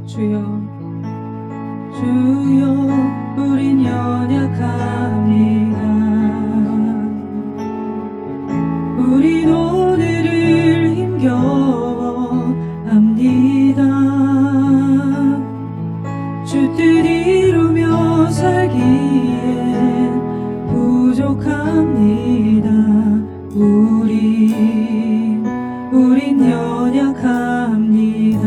주여 주여 우린 연약합니다. 우린 오늘을 힘겨워합니다. 주 뜻 이루며 살기엔 부족합니다. 우린 연약합니다.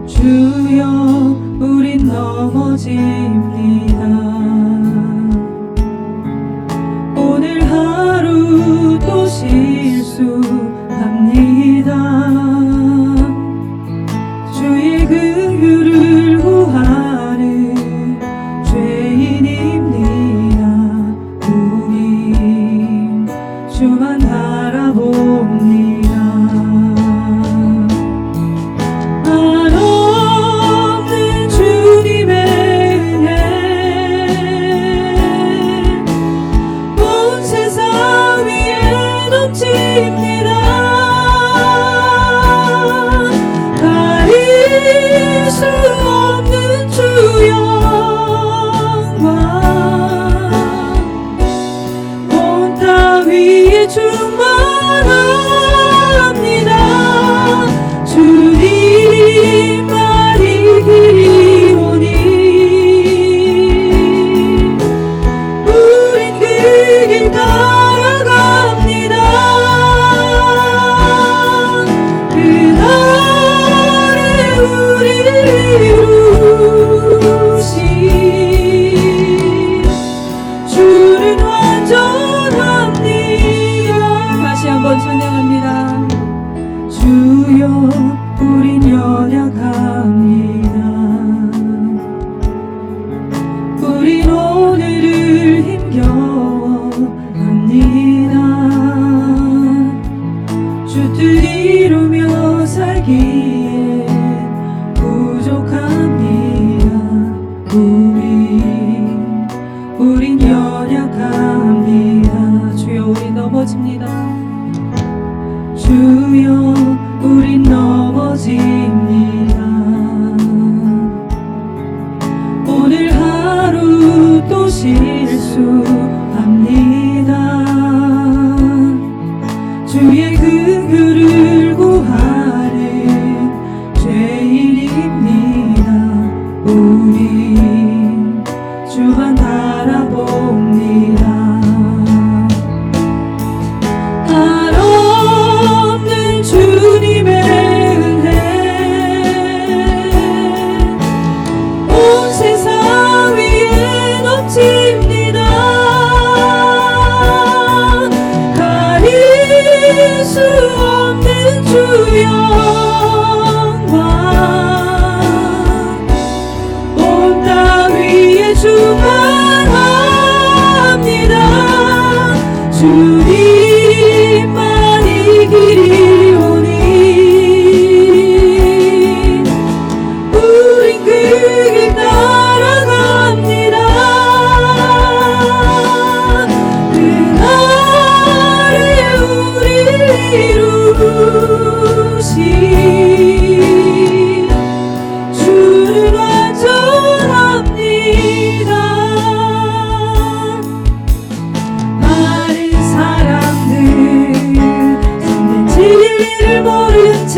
주여 우린 넘어집니다. 오늘 하루 또 실수합니다. 주의 긍휼을 구하는 죄인입니다. 우린 주만 바라봅니다. 한없는 주님의 은혜 온 세상 위에 넘칩니다. 가릴 수 없는 주 영광 온 땅 위에 충만합니다. 주님만 이기리오니 우린 그 길 따라갑니다. 그날에 우리를 이루신 주는 완전합니다. 다시 한번 찬양합니다. 주여 우린 연약합니다. 우린 오늘을 힘겨워합니다. 주 뜻 이루며 살기에 부족합니다. 우린 연약합니다. 주여 우린 넘어집니다. 주여 우린 넘어집니다. 오늘 하루 또 실수합니다. 주의 긍휼을 구하는 죄인입니다. 우린 주만 바라봅니다. 한없는 주님의 은혜 온 세상 위에 넘칩니다. 가릴 수 없는 주 영광 온 땅 위에 충만합니다. 주님만 이기리오니 우린 그 길 따라갑니다. 그날에 우리를 이루신 주는 완전합니다. 많은 사람들 참된 진리를 모른 채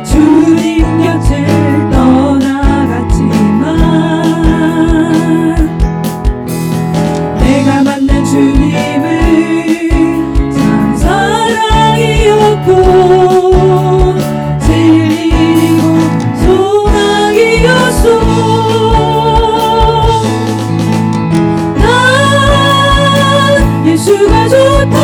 주님 곁을 떠나갔지만 내가 만난 주님은 참 사랑이었고 진리이고 소망이었소. 난 예수가 좋다고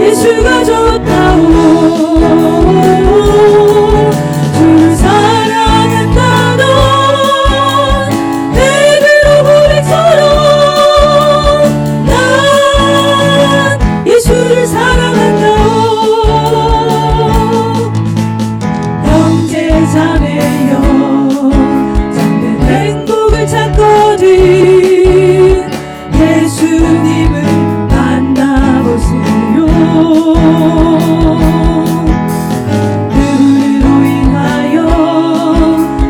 예수가 좋다오 주를 사랑한다던 베드로 고백처럼 난 예수를 사랑한다오 형제 자매여 참된 행복을 찾거든 예수님을 만나보세요 그분으로 인하여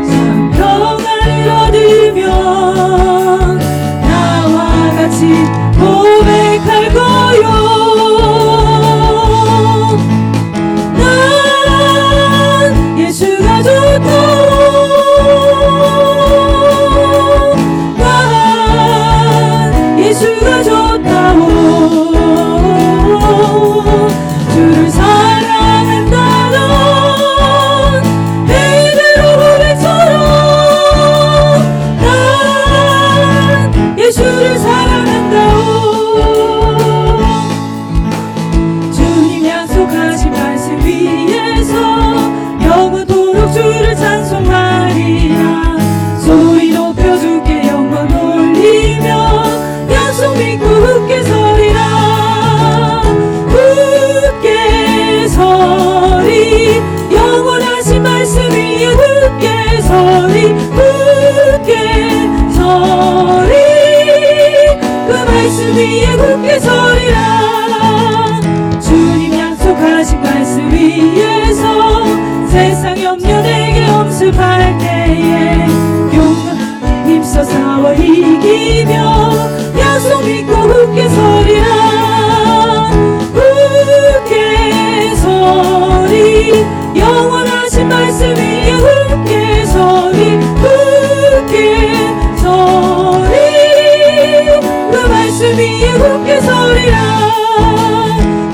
참 평안을 얻으면 나와 같이 고백할 거요 난 예수가 좋다오 난 예수가 좋다오 주를 사랑한다던 베드로 고백처럼 난 예수를 사랑한다오 주님 약속하신 말씀 위에서 영원토록 주를 찬송하리라 소리 높여 주께 영광 돌리며 약속 믿고 굳게 서리라 굳게 서리 영원하신 말씀 위에 굳게 서리 굳게 서리 그 말씀 위에 굳게 서리라 주님 약속하신 말씀 위에서 세상 염려 내게 엄습할 때에 용감하게 힘써 싸워 이기며 약속 믿고 굳게 서리라 굳게 서리 영원하신 말씀 위에 굳게 서리 굳게 서리 그 말씀 위에 굳게 서리라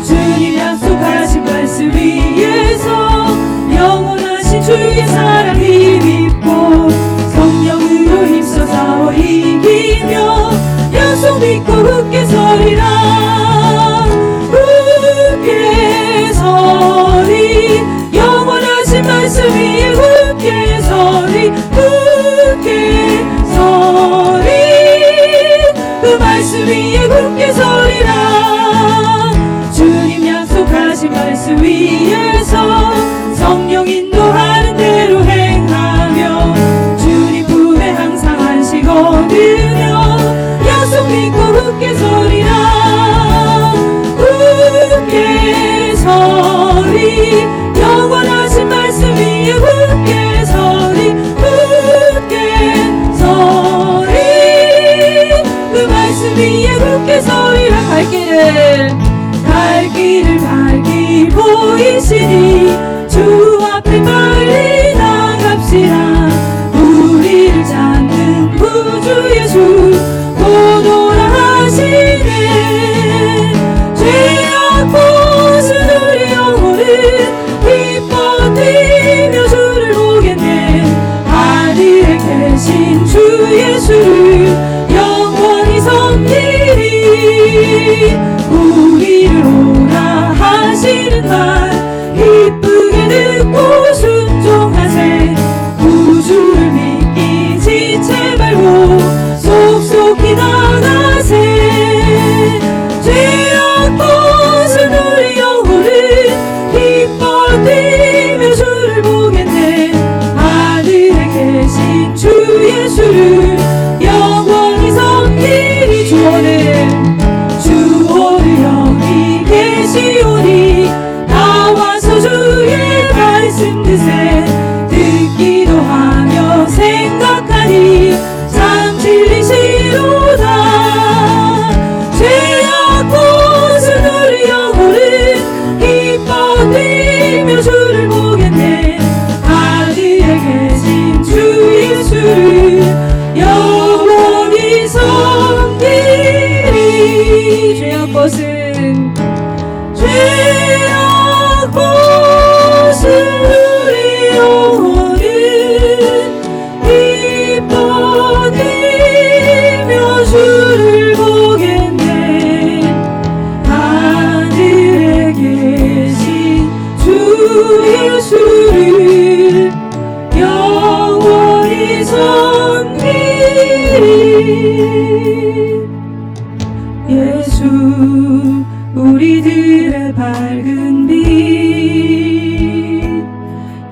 주님 약속하신 말씀 위에서 영원하신 주의 사랑 힘입고 성령으로 힘써 싸워 이기며 약속 믿고 굳게 서리라 굳게 서리 영원하신 말씀 위에 굳게 서리 굳게 서리 그 말씀 위에 굳게 서리라 주님 약속하신 말씀 위에서 성령 인도하는 대로 행하며 주님 품에 항상 안식 얻으며 약속 믿고 굳게 서리라 굳게 서리 영원하신 말씀 위에 굳게 서리 굳게 서리 그 말씀 위에 굳게 서리라 갈 길을 밝히 보이시니 주 앞에 빨리 나갑시다 우리를 찾는 구주 예수 곧 오라 하시네 죄악 벗은 우리 영혼은 기뻐 뛰며 주를 보겠네 하늘에 계신 주 예수를 영원히 섬기리 우리를 오라 하시는 말 기쁘게 듣고 순종하세 구주를 믿기 지체 말고 속속히 나가세 죄악 벗은 우리 영혼은 기뻐 뛰며 주를 보겠네 하늘에 계신 주 예수를 영원히 섬기리 주 오늘 여기 계시오니 나와서 주의 말씀 드세 듣기도 하며 생각하니 참 진리시로다 죄악 벗은 우리 영혼은 기뻐 뛰며 주를 보겠네 하늘에 계신 주 예수를 영원히 섬기리 죄악 벗은 죄 주의 밝은 빛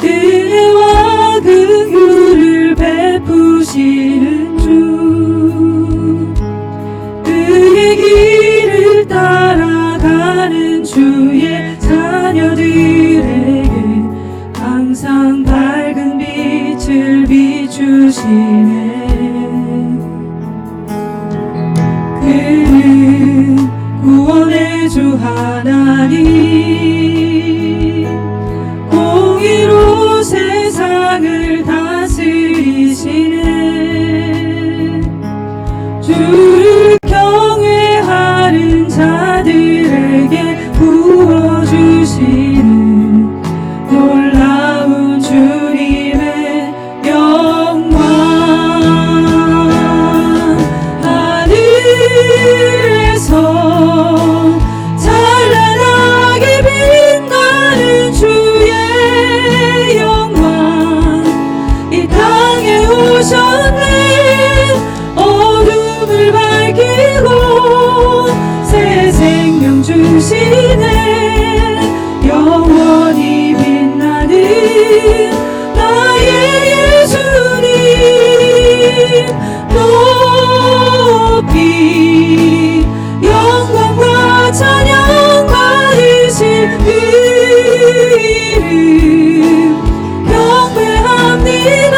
은혜와 긍휼을 베푸시는 주 그의 길을 따라가는 주의 자녀들에게 항상 밝은 빛을 비추시네 그는 구원의 주 하나님 공의로 세상을 다스리시네 주를 경외하는 자들에게 부어주시는 놀라운 주님의 영광 하늘에서 찬란하게 빛나는 주의 영광 이 땅에 오셨네 어둠을 밝히고 새 생명 주시네 영원히 빛나는 나의 예수님 높이 영광과 찬양 받으신 이름 경배합니다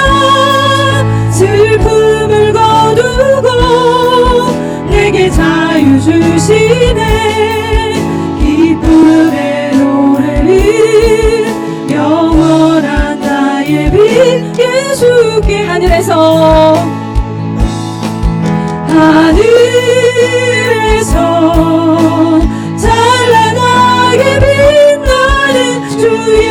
슬픔을 거두고 내게 자유 주시네 기쁨의 노래를 영원한 나의 빛 예수께 하늘에서 찬란하게 빛나는 주의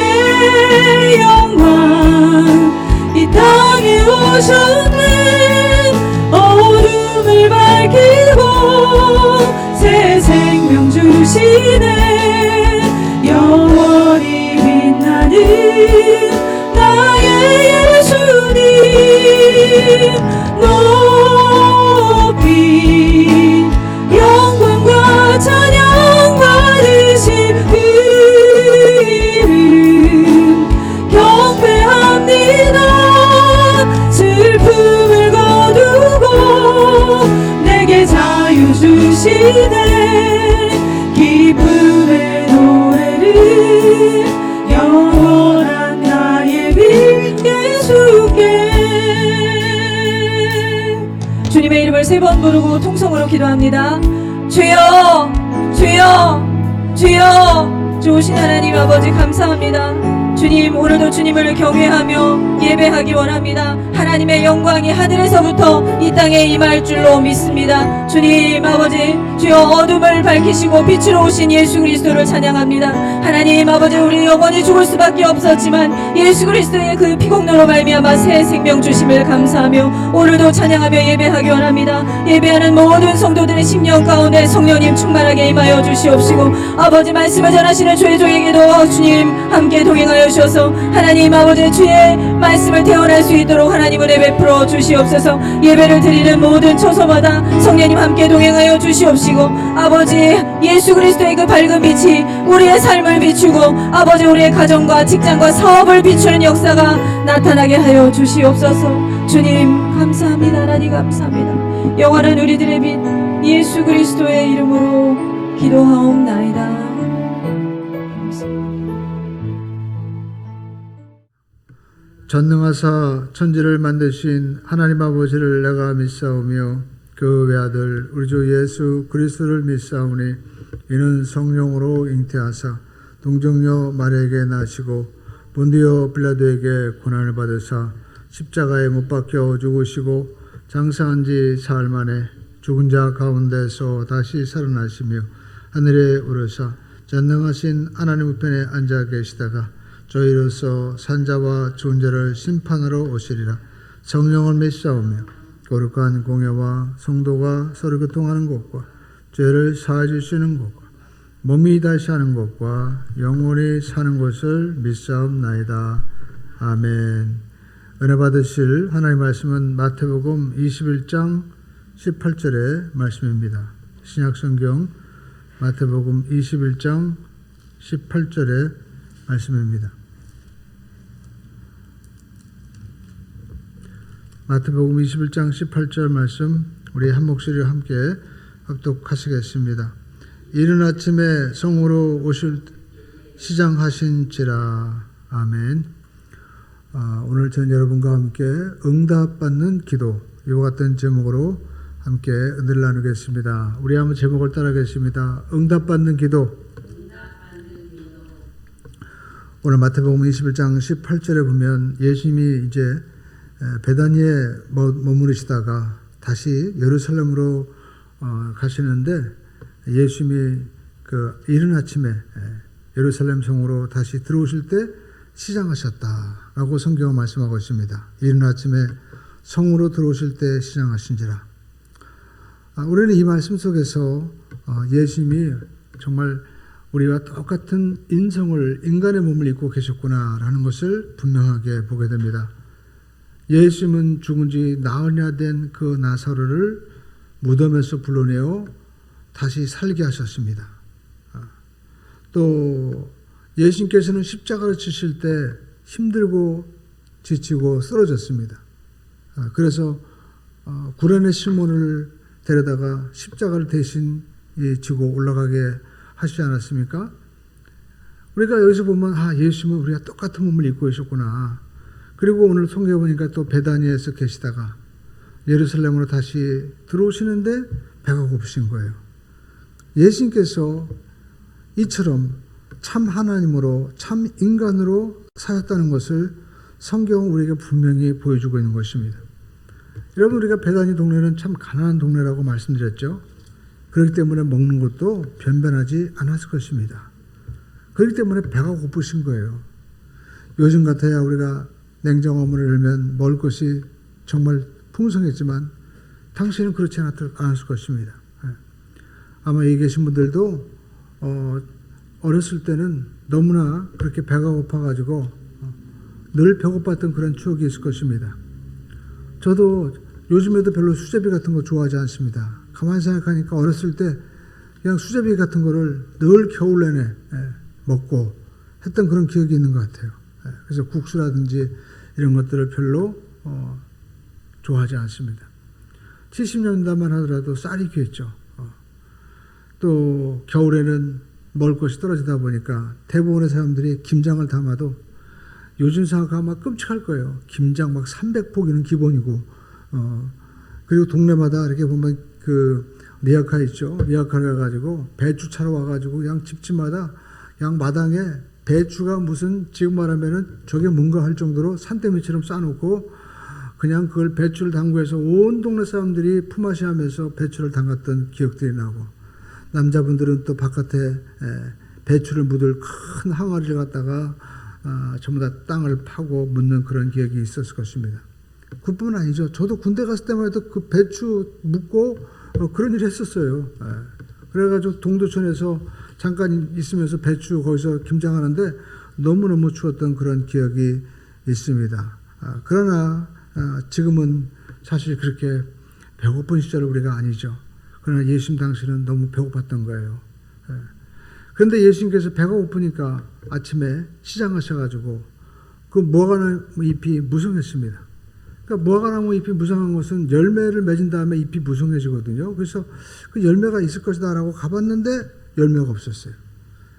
영광 이 땅에 오셨네 어둠을 밝히고 새 생명 주시네 영원히 빛나는 나의 예수님 높이 영광과 찬양 받으신 이름 경배합니다 슬픔을 거두고 내게 자유 주시네 기쁨의 노래를 영원한 나의 빛 예수께 주님의 이름을 세 번 부르고 통성으로 기도합니다. 주여 주여 주여 좋으신 하나님 아버지 감사합니다. 주님 오늘도 주님을 경외하며 예배하기 원합니다. 하나님의 영광이 하늘에서부터 이 땅에 임할 줄로 믿습니다. 주님 아버지 주여 어둠을 밝히시고 빛으로 오신 예수 그리스도를 찬양합니다. 하나님 아버지 우리 영원히 죽을 수밖에 없었지만 예수 그리스도의 그 피공로로 말미암아 새 생명 주심을 감사하며 오늘도 찬양하며 예배하기 원합니다. 예배하는 모든 성도들의 심령 가운데 성령님 충만하게 임하여 주시옵시고 아버지 말씀을 전하시는 주의 종에게도 주님 함께 동행하여 주셔서 하나님 아버지 주의 말씀을 태어날 수 있도록 하나님 은혜 베풀어 주시옵소서. 예배를 드리는 모든 처소마다 성령님 함께 동행하여 주시옵시고 아버지 예수 그리스도의 그 밝은 빛이 우리의 삶을 비추고 아버지 우리의 가정과 직장과 사업을 비추는 역사가 나타나게 하여 주시옵소서. 주님 감사합니다. 하나님 감사합니다. 영원한 우리들의 빛 예수 그리스도의 이름으로 기도하옵나이다. 전능하사 천지를 만드신 하나님 아버지를 내가 믿사오며 그 외아들 우리 주 예수 그리스도를 믿사오니 이는 성령으로 잉태하사 동정녀 마리아에게 나시고 본디오 빌라도에게 고난을 받으사 십자가에 못 박혀 죽으시고 장사한 지 사흘 만에 죽은 자 가운데서 다시 살아나시며 하늘에 오르사 전능하신 하나님 우편에 앉아 계시다가 저희로서 산자와 죽은 자를 심판하러 오시리라. 성령을 믿사오며 거룩한 공예와 성도가 서로 교통하는 것과 죄를 사해 주시는 것과 몸이 다시 하는 것과 영원히 사는 것을 믿사옵나이다. 아멘. 은혜 받으실 하나님의 말씀은 마태복음 21장 18절의 말씀입니다. 신약성경 마태복음 21장 18절의 말씀입니다. 마태복음 21장 18절 말씀 우리 한 목소리로 함께 합독하시겠습니다. 이른 아침에 성으로 오실 시장하신지라. 아멘. 오늘 전 여러분과 함께 응답받는 기도, 이와 같은 제목으로 함께 은혜를 나누겠습니다. 우리 한번 제목을 따라하겠습니다. 응답받는 기도. 오늘 마태복음 21장 18절에 보면 예수님이 이제 베다니에 머무르시다가 다시 예루살렘으로 가시는데, 예수님이 그 이른 아침에 예루살렘 성으로 다시 들어오실 때 시장하셨다라고 성경은 말씀하고 있습니다. 이른 아침에 성으로 들어오실 때 시장하신지라. 우리는 이 말씀 속에서 예수님이 정말 우리와 똑같은 인간의 몸을 입고 계셨구나라는 것을 분명하게 보게 됩니다. 예수님은 죽은 지 나흘이나 된 그 나사로를 무덤에서 불러내어 다시 살게 하셨습니다. 또 예수님께서는 십자가를 지실 때 힘들고 지치고 쓰러졌습니다. 그래서 구레네 시몬을 데려다가 십자가를 대신 지고 올라가게 하시지 않았습니까? 우리가 여기서 보면 예수님은 우리가 똑같은 몸을 입고 계셨구나. 그리고 오늘 성경에 보니까 또 베다니에서 계시다가 예루살렘으로 다시 들어오시는데 배가 고프신 거예요. 예수님께서 이처럼 참 하나님으로 참 인간으로 사셨다는 것을 성경은 우리에게 분명히 보여주고 있는 것입니다. 여러분, 우리가 베다니 동네는 참 가난한 동네라고 말씀드렸죠. 그렇기 때문에 먹는 것도 변변하지 않았을 것입니다. 그렇기 때문에 배가 고프신 거예요. 요즘 같아야 우리가 냉장고문을 열면 먹을 것이 정말 풍성했지만 당시에는 그렇지 않았을 것입니다. 아마 여기 계신 분들도 어렸을 때는 너무나 그렇게 배가 고파가지고 늘 배고팠던 그런 추억이 있을 것입니다. 저도 요즘에도 별로 수제비 같은 거 좋아하지 않습니다. 가만히 생각하니까 어렸을 때 그냥 수제비 같은 거를 늘 겨울 내내 먹고 했던 그런 기억이 있는 것 같아요. 그래서 국수라든지 이런 것들을 별로 좋아하지 않습니다. 70년대만 하더라도 쌀이 귀했죠. 또 겨울에는 먹을 것이 떨어지다 보니까 대부분의 사람들이 김장을 담아도 요즘 생각하면 막 끔찍할 거예요. 김장 막 300포기는 기본이고, 그리고 동네마다 이렇게 보면 그 리아카 있죠. 리아카를 가가지고 배추 차러 와가지고 그냥 집집마다 그냥 마당에 배추가 무슨 지금 말하면은 저게 뭔가 할 정도로 산더미처럼 싸놓고 그냥 그걸 배추를 담그해서 온 동네 사람들이 품앗이 하면서 배추를 담갔던 기억들이 나고, 남자분들은 또 바깥에 배추를 묻을 큰 항아리를 갖다가 전부 다 땅을 파고 묻는 그런 기억이 있었을 것입니다. 그뿐 아니죠. 저도 군대 갔을 때만 해도 그 배추 묻고 그런 일을 했었어요. 그래가지고 동두천에서 잠깐 있으면서 배추 거기서 김장하는데 너무너무 추웠던 그런 기억이 있습니다. 그러나 지금은 사실 그렇게 배고픈 시절은 우리가 아니죠. 그러나 예수님 당시는 너무 배고팠던 거예요. 그런데 예수님께서 배가 고프니까 아침에 시장하셔가지고 그 무화과나무 잎이 무성했습니다. 그러니까 무화과나무 잎이 무성한 것은 열매를 맺은 다음에 잎이 무성해지거든요. 그래서 그 열매가 있을 것이다라고 가봤는데 열매가 없었어요.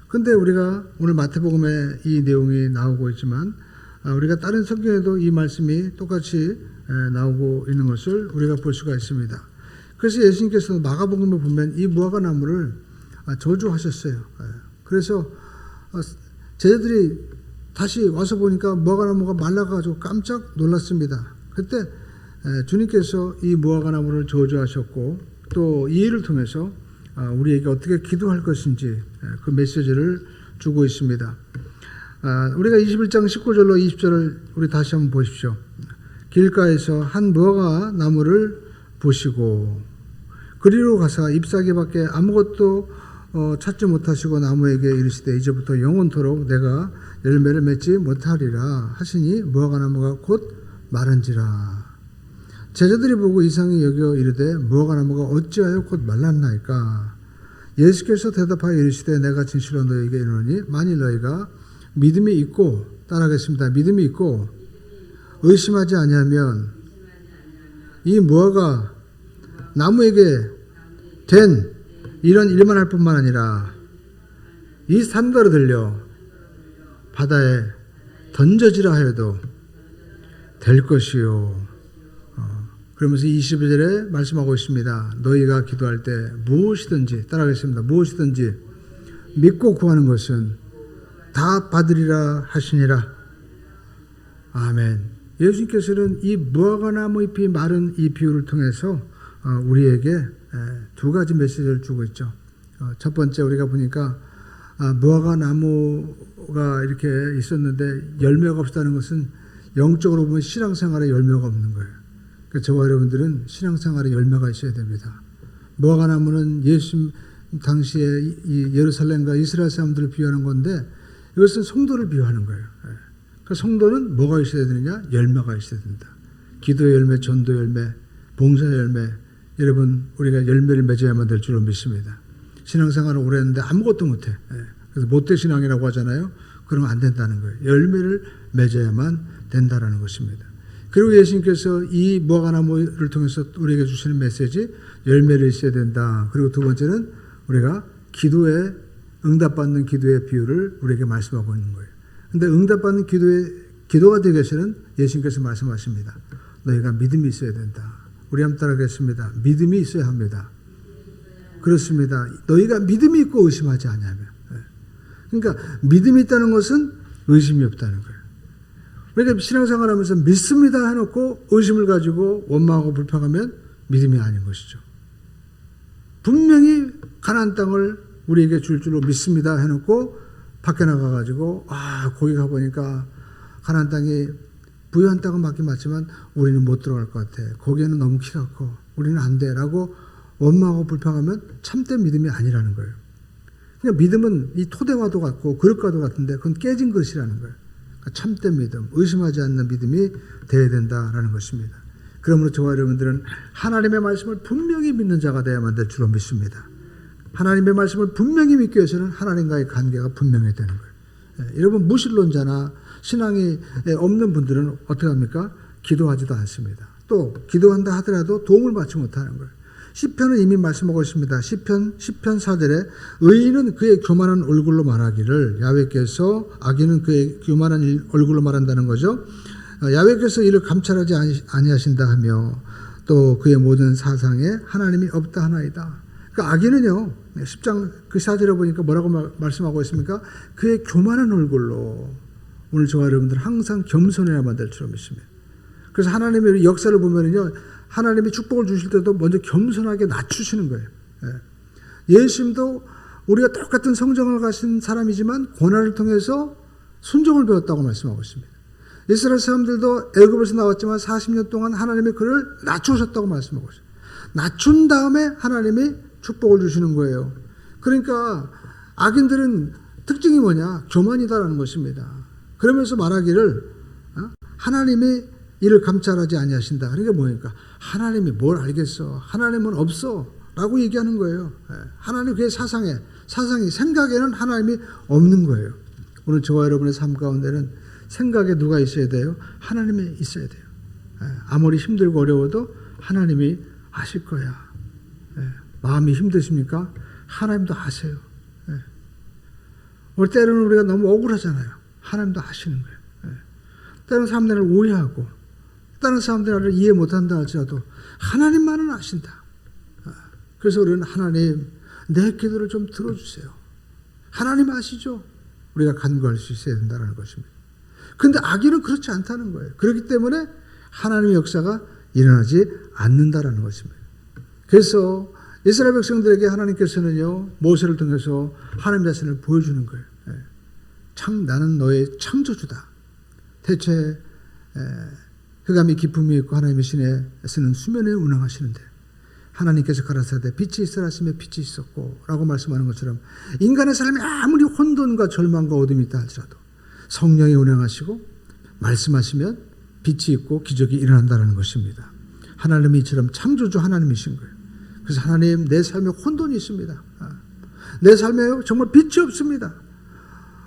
근데 우리가 오늘 마태복음에 이 내용이 나오고 있지만 우리가 다른 성경에도 이 말씀이 똑같이 나오고 있는 것을 우리가 볼 수가 있습니다. 그래서 예수님께서 마가복음에 보면 이 무화과나무를 저주하셨어요. 그래서 제자들이 다시 와서 보니까 무화과나무가 말라가지고 깜짝 놀랐습니다. 그때 주님께서 이 무화과나무를 저주하셨고 또 이 일을 통해서 우리에게 어떻게 기도할 것인지 그 메시지를 주고 있습니다. 우리가 21장 19절로 20절을 우리 다시 한번 보십시오. 길가에서 한 무화과 나무를 보시고 그리로 가사 잎사귀밖에 아무것도 찾지 못하시고 나무에게 이르시되 이제부터 영원토록 내가 열매를 맺지 못하리라 하시니 무화과나무가 곧 마른지라. 제자들이 보고 이상히 여겨 이르되 무화과나무가 어찌하여 곧 말랐나이까. 예수께서 대답하여 이르시되 내가 진실로 너희에게 이르노니 만일 너희가 믿음이 있고 따라하겠습니다. 믿음이 있고 의심하지 아니하면 이 무화과 나무에게 된 이런 일만 할 뿐만 아니라 이 산더러 들려 바다에 던져지라 하여도 될 것이요. 그러면서 22절에 말씀하고 있습니다. 너희가 기도할 때 무엇이든지 따라하겠습니다. 무엇이든지 믿고 구하는 것은 다 받으리라 하시니라. 아멘. 예수님께서는 이 무화과나무 잎이 마른 이 비유를 통해서 우리에게 두 가지 메시지를 주고 있죠. 첫 번째 우리가 보니까 무화과나무가 이렇게 있었는데 열매가 없다는 것은 영적으로 보면 신앙생활에 열매가 없는 거예요. 그러니까 저와 여러분들은 신앙생활에 열매가 있어야 됩니다. 무화과나무는 예수 당시에 이 예루살렘과 이스라엘 사람들을 비유하는 건데 이것은 성도를 비유하는 거예요. 그러니까 성도는 뭐가 있어야 되느냐? 열매가 있어야 된다. 기도 열매, 전도 열매, 봉사 열매. 여러분 우리가 열매를 맺어야만 될 줄로 믿습니다. 신앙생활을 오래 했는데 아무것도 못해. 그래서 못돼신앙이라고 하잖아요. 그러면 안 된다는 거예요. 열매를 맺어야만 된다라는 것입니다. 그리고 예수님께서 이 무화과나무를 통해서 우리에게 주시는 메시지 열매를 있어야 된다. 그리고 두 번째는 우리가 기도에 응답받는 기도의 비유를 우리에게 말씀하고 있는 거예요. 그런데 응답받는 기도가 되기 위해서는 예수님께서 말씀하십니다. 너희가 믿음이 있어야 된다. 우리 한번 따라하겠습니다. 믿음이 있어야 합니다. 그렇습니다. 너희가 믿음이 있고 의심하지 아니하면. 그러니까 믿음이 있다는 것은 의심이 없다는 거예요. 그러니까 신앙생활하면서 믿습니다 해놓고 의심을 가지고 원망하고 불평하면 믿음이 아닌 것이죠. 분명히 가나안 땅을 우리에게 줄 줄로 믿습니다 해놓고 밖에 나가가지고 거기 가보니까 가나안 땅이 부유한 땅은 맞긴 맞지만 우리는 못 들어갈 것 같아. 거기에는 너무 키가 커. 우리는 안 돼. 라고 원망하고 불평하면 참된 믿음이 아니라는 거예요. 그러니까 믿음은 이 토대와도 같고 그릇과도 같은데 그건 깨진 그릇이라는 거예요. 그러니까 참된 믿음, 의심하지 않는 믿음이 되어야 된다라는 것입니다. 그러므로 저와 여러분들은 하나님의 말씀을 분명히 믿는 자가 되어야만 될 줄로 믿습니다. 하나님의 말씀을 분명히 믿기 위해서는 하나님과의 관계가 분명해야 되는 거예요. 여러분 무신론자나 신앙이 없는 분들은 어떻게 합니까? 기도하지도 않습니다. 또 기도한다 하더라도 도움을 받지 못하는 거예요. 시편은 이미 말씀하고 있습니다. 시편 4절에 의인은 그의 교만한 얼굴로 말하기를 야훼께서 악인은 그의 교만한 얼굴로 말한다는 거죠. 야훼께서 이를 감찰하지 아니하신다 하며 또 그의 모든 사상에 하나님이 없다 하나이다. 그러니까 악인은요 10장 그 4절에 보니까 뭐라고 말씀하고 있습니까? 그의 교만한 얼굴로. 오늘 저와 여러분들 항상 겸손해야만 될 줄로 믿습니다. 그래서 하나님의 역사를 보면요 하나님이 축복을 주실 때도 먼저 겸손하게 낮추시는 거예요. 예수님도 우리가 똑같은 성정을 가진 사람이지만 고난을 통해서 순종을 배웠다고 말씀하고 있습니다. 이스라엘 사람들도 애굽에서 나왔지만 40년 동안 하나님이 그를 낮추셨다고 말씀하고 있어요. 낮춘 다음에 하나님이 축복을 주시는 거예요. 그러니까 악인들은 특징이 뭐냐? 교만이다라는 것입니다. 그러면서 말하기를 하나님이 이를 감찰하지 아니하신다. 그러니까 뭐니까 하나님이 뭘 알겠어. 하나님은 없어. 라고 얘기하는 거예요. 하나님 그의 사상이 생각에는 하나님이 없는 거예요. 오늘 저와 여러분의 삶 가운데는 생각에 누가 있어야 돼요? 하나님이 있어야 돼요. 아무리 힘들고 어려워도 하나님이 아실 거야. 마음이 힘드십니까? 하나님도 아세요. 우리 때로는 우리가 너무 억울하잖아요. 하나님도 아시는 거예요. 때로는 사람들을 오해하고 다른 사람들을 이해 못한다 할지라도 하나님만은 아신다. 그래서 우리는 하나님 내 기도를 좀 들어주세요. 하나님 아시죠? 우리가 간구할 수 있어야 된다는 것입니다. 그런데 악인은 그렇지 않다는 거예요. 그렇기 때문에 하나님의 역사가 일어나지 않는다는 것입니다. 그래서 이스라엘 백성들에게 하나님께서는요 모세를 통해서 하나님 자신을 보여주는 거예요. 나는 너의 창조주다. 대체 흑암이 기품이 있고 하나님의 신에 쓰는 수면에 운항하시는데 하나님께서 가라사대 빛이 있으라 하시며 빛이 있었고 라고 말씀하는 것처럼 인간의 삶이 아무리 혼돈과 절망과 어둠이 있다 할지라도 성령이 운행하시고 말씀하시면 빛이 있고 기적이 일어난다는 것입니다. 하나님이 이처럼 창조주 하나님이신 거예요. 그래서 하나님 내 삶에 혼돈이 있습니다. 내 삶에 정말 빛이 없습니다.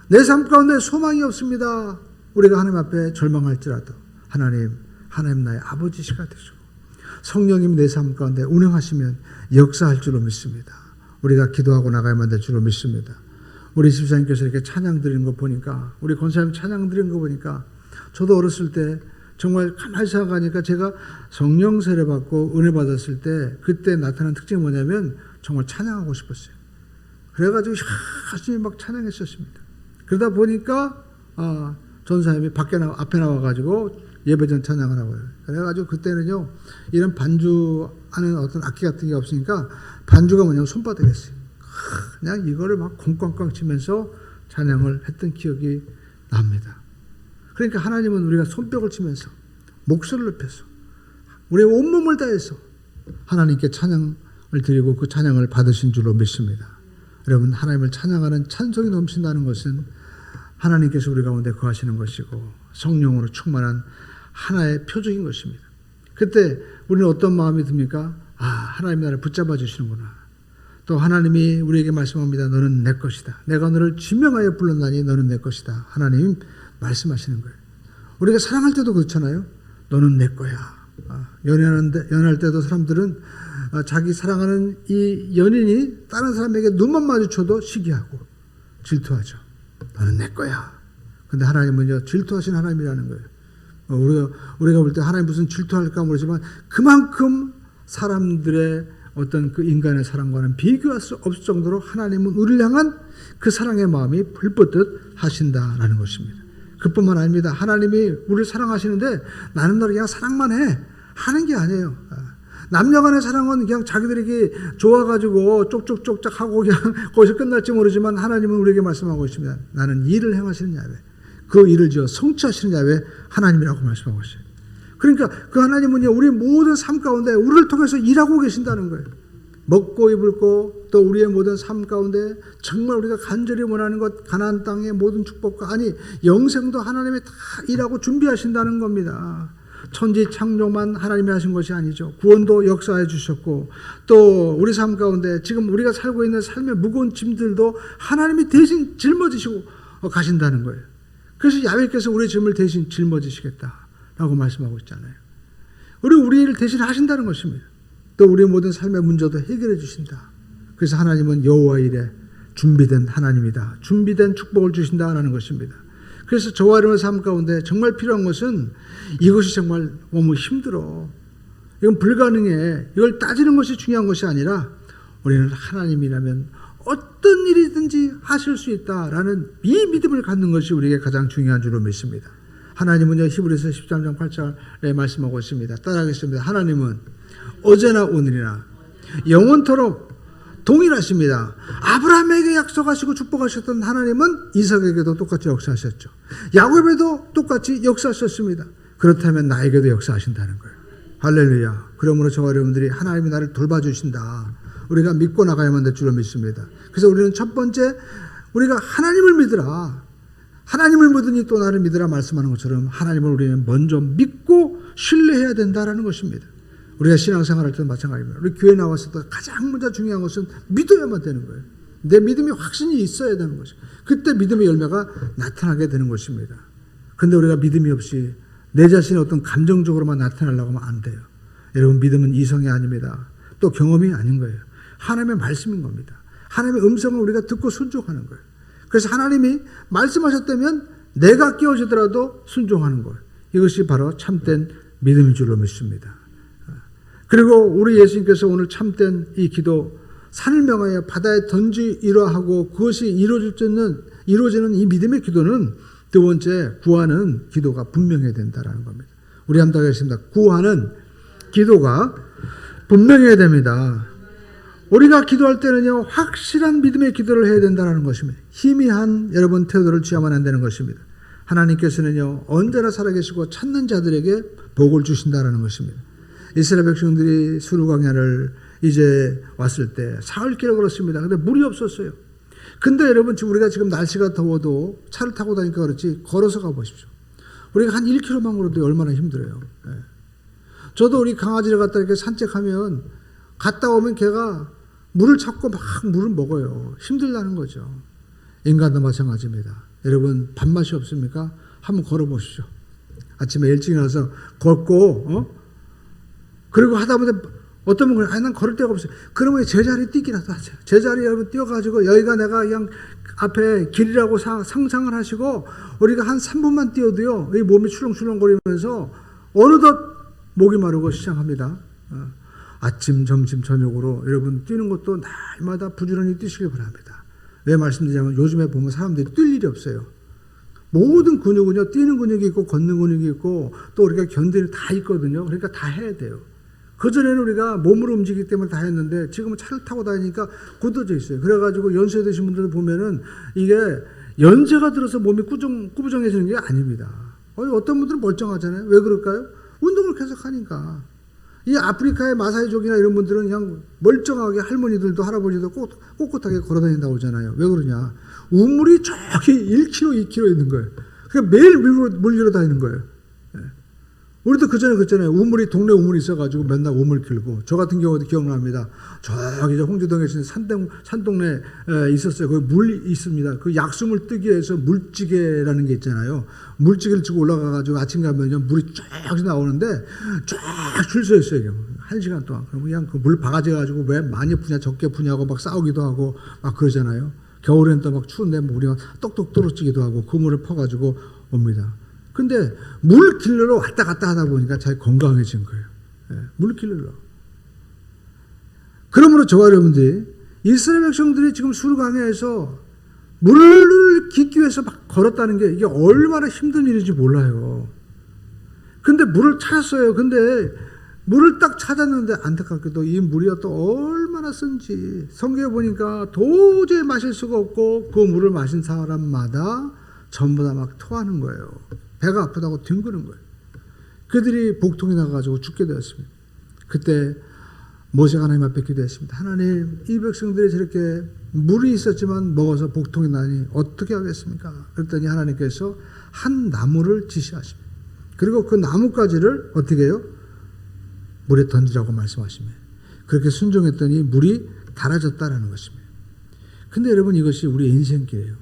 내 삶 가운데 소망이 없습니다. 우리가 하나님 앞에 절망할지라도 하나님 나의 아버지시가 되시고 성령님 내 삶 가운데 운행하시면 역사할 줄로 믿습니다. 우리가 기도하고 나가야만 될 줄로 믿습니다. 우리 집사님께서 이렇게 찬양 드리는 거 보니까, 우리 권사님 찬양 드리는 거 보니까, 저도 어렸을 때 정말 가만히 생각하니까 제가 성령 세례 받고 은혜 받았을 때 그때 나타난 특징이 뭐냐면 정말 찬양하고 싶었어요. 그래가지고 열심히 막 찬양했었습니다. 그러다 보니까 전사님이 앞에 나와가지고 예배전 찬양을 하고요. 그래가지고 그때는요, 이런 반주하는 어떤 악기 같은 게 없으니까 반주가 뭐냐면 손바닥이었어요. 그냥 이거를 막 콩꽝꽝 치면서 찬양을 했던 기억이 납니다. 그러니까 하나님은 우리가 손뼉을 치면서 목소리를 높여서 우리의 온몸을 다해서 하나님께 찬양을 드리고 그 찬양을 받으신 줄로 믿습니다. 여러분, 하나님을 찬양하는 찬송이 넘친다는 것은 하나님께서 우리 가운데 거하시는 것이고 성령으로 충만한 하나의 표적인 것입니다. 그때 우리는 어떤 마음이 듭니까? 하나님 나를 붙잡아 주시는구나. 또 하나님이 우리에게 말씀합니다. 너는 내 것이다. 내가 너를 지명하여 불렀나니 너는 내 것이다. 하나님 말씀하시는 거예요. 우리가 사랑할 때도 그렇잖아요. 너는 내 거야. 연애할 때도 사람들은 자기 사랑하는 이 연인이 다른 사람에게 눈만 마주쳐도 시기하고 질투하죠. 너는 내 거야. 근데 하나님은요, 질투하신 하나님이라는 거예요. 우리가 볼 때 하나님 무슨 질투할까 모르지만 그만큼 사람들의 어떤 그 인간의 사랑과는 비교할 수 없을 정도로 하나님은 우리를 향한 그 사랑의 마음이 불붙듯 하신다라는 것입니다. 그뿐만 아닙니다. 하나님이 우리를 사랑하시는데 나는 너를 그냥 사랑만 하는 게 아니에요. 남녀간의 사랑은 그냥 자기들에게 좋아가지고 쪽쪽쪽짝 하고 그냥 거기서 끝날지 모르지만 하나님은 우리에게 말씀하고 있습니다. 나는 일을 행하시는 야훼, 그 일을 지어 성취하시는 야훼 하나님이라고 말씀하고 있어요. 그러니까 그 하나님은요, 우리 모든 삶 가운데 우리를 통해서 일하고 계신다는 거예요. 먹고 입을고 또 우리의 모든 삶 가운데 정말 우리가 간절히 원하는 것, 가나안 땅의 모든 축복과 영생도 하나님이 다 일하고 준비하신다는 겁니다. 천지 창조만 하나님이 하신 것이 아니죠. 구원도 역사해 주셨고 또 우리 삶 가운데 지금 우리가 살고 있는 삶의 무거운 짐들도 하나님이 대신 짊어지시고 가신다는 거예요. 그래서 야훼께서 우리의 짐을 대신 짊어지시겠다라고 말씀하고 있잖아요. 우리 일을 대신 하신다는 것입니다. 또 우리의 모든 삶의 문제도 해결해 주신다. 그래서 하나님은 여호와 일에 준비된 하나님이다. 준비된 축복을 주신다라는 것입니다. 그래서 저와 여러분의 삶 가운데 정말 필요한 것은 이것이 정말 너무 힘들어. 이건 불가능해. 이걸 따지는 것이 중요한 것이 아니라 우리는 하나님이라면 어떤 일이든지 하실 수 있다라는 이 믿음을 갖는 것이 우리에게 가장 중요한 줄로 믿습니다. 하나님은요, 히브리서 13장 8절에 말씀하고 있습니다. 따라하겠습니다. 하나님은 어제나 오늘이나 영원토록 동일하십니다. 아브라함에게 약속하시고 축복하셨던 하나님은 이삭에게도 똑같이 역사하셨죠. 야곱에도 똑같이 역사하셨습니다. 그렇다면 나에게도 역사하신다는 거예요. 할렐루야. 그러므로 저와 여러분들이 하나님이 나를 돌봐주신다, 우리가 믿고 나가야만 될 줄로 믿습니다. 그래서 우리는 첫 번째, 우리가 하나님을 믿으라, 하나님을 믿으니 또 나를 믿으라 말씀하는 것처럼 하나님을 우리는 먼저 믿고 신뢰해야 된다는 것입니다. 우리가 신앙생활할 때도 마찬가지입니다. 우리 교회 나왔을 때 가장 먼저 중요한 것은 믿어야만 되는 거예요. 내 믿음이 확신이 있어야 되는 것이죠. 그때 믿음의 열매가 나타나게 되는 것입니다. 그런데 우리가 믿음이 없이 내 자신의 어떤 감정적으로만 나타나려고 하면 안 돼요. 여러분, 믿음은 이성이 아닙니다. 또 경험이 아닌 거예요. 하나님의 말씀인 겁니다. 하나님의 음성을 우리가 듣고 순종하는 거예요. 그래서 하나님이 말씀하셨다면 내가 깨어지더라도 순종하는 거예요. 이것이 바로 참된 믿음인 줄로 믿습니다. 그리고 우리 예수님께서 오늘 참된 이 기도, 산을 명하여 바다에 던지이라 하고 그것이 이루어지는 이 믿음의 기도는 두 번째, 구하는 기도가 분명해야 된다는 겁니다. 우리 한번 하겠습니다. 구하는 기도가 분명해야 됩니다. 우리가 기도할 때는요, 확실한 믿음의 기도를 해야 된다는 것입니다. 희미한 여러분 태도를 취하면 안 되는 것입니다. 하나님께서는요, 언제나 살아계시고 찾는 자들에게 복을 주신다는 것입니다. 이스라엘 백성들이 수르 광야를 이제 왔을 때 사흘길을 걸었습니다. 근데 물이 없었어요. 근데 여러분, 지금 우리가 지금 날씨가 더워도 차를 타고 다니까 그렇지 걸어서 가보십시오. 우리가 한 1km만 걸어도 얼마나 힘들어요. 저도 우리 강아지를 갖다 이렇게 산책하면 갔다 오면 걔가 물을 찾고 막 물을 먹어요. 힘들다는 거죠. 인간도 마찬가지입니다. 여러분 밥맛이 없습니까? 한번 걸어보시죠. 아침에 일찍 일어나서 걷고 그리고 하다 보면 어떤 분은 난 걸을 데가 없어요. 그러면 제자리 뛰기라도 하세요. 제자리 여러분 뛰어가지고 여기가 내가 그냥 앞에 길이라고 상상을 하시고 우리가 한 3분만 뛰어도요. 이 몸이 출렁출렁거리면서 어느덧 목이 마르고 시작합니다. 아침, 점심, 저녁으로 여러분 뛰는 것도 날마다 부지런히 뛰시길 바랍니다. 왜 말씀드리냐면 요즘에 보면 사람들이 뛸 일이 없어요. 모든 근육은요. 뛰는 근육이 있고 걷는 근육이 있고 또 우리가 견디는 다 있거든요. 그러니까 다 해야 돼요. 그전에는 우리가 몸으로 움직이기 때문에 다 했는데 지금은 차를 타고 다니니까 굳어져 있어요. 그래가지고 연세 드신 분들 보면은 이게 연세가 들어서 몸이 꾸부정해지는 게 아닙니다. 어떤 분들은 멀쩡하잖아요. 왜 그럴까요? 운동을 계속 하니까. 이 아프리카의 마사이족이나 이런 분들은 그냥 멀쩡하게 할머니들도 할아버지도 꼿꼿하게 걸어다닌다고 하잖아요. 왜 그러냐? 우물이 저기 1km, 2km 있는 거예요. 그러니까 매일 물 길어 다니는 거예요. 우리도 그전에 그랬잖아요. 우물이 동네 우물이 있어가지고 맨날 우물 길고 저 같은 경우도 기억납니다. 저기 홍주동에 있는 산동네에 있었어요. 거기 물 있습니다. 그 약수물 뜨기 위해서 물찌개라는 게 있잖아요. 물찌개를 지고 올라가가지고 아침 가면요 물이 쫙 나오는데 쫙 줄 서 있어요. 1시간 동안. 그럼 그냥 그 물 바가지 가지고 왜 많이 푸냐 적게 푸냐고 막 싸우기도 하고 막 그러잖아요. 겨울엔 또 막 추운데 물이 똑똑 떨어지기도 하고 그 물을 퍼가지고 옵니다. 근데 물 길러러 왔다 갔다 하다 보니까 잘 건강해진 거예요. 물 길러러. 그러므로 저와 여러분들이 이스라엘 백성들이 지금 수르강에서 물을 깃기 위해서 막 걸었다는 게 이게 얼마나 힘든 일인지 몰라요. 근데 물을 찾았어요. 근데 물을 딱 찾았는데 안타깝게도 이 물이 또 얼마나 쓴지 성경에 보니까 도저히 마실 수가 없고 그 물을 마신 사람마다 전부 다 막 토하는 거예요. 배가 아프다고 뒹구는 거예요. 그들이 복통이 나가지고 죽게 되었습니다. 그때 모세가 하나님 앞에 기도했습니다. 하나님, 이 백성들이 저렇게 물이 있었지만 먹어서 복통이 나니 어떻게 하겠습니까? 그랬더니 하나님께서 한 나무를 지시하십니다. 그리고 그 나뭇가지를 어떻게 해요? 물에 던지라고 말씀하십니다. 그렇게 순종했더니 물이 달아졌다라는 것입니다. 근데 여러분 이것이 우리의 인생길이에요.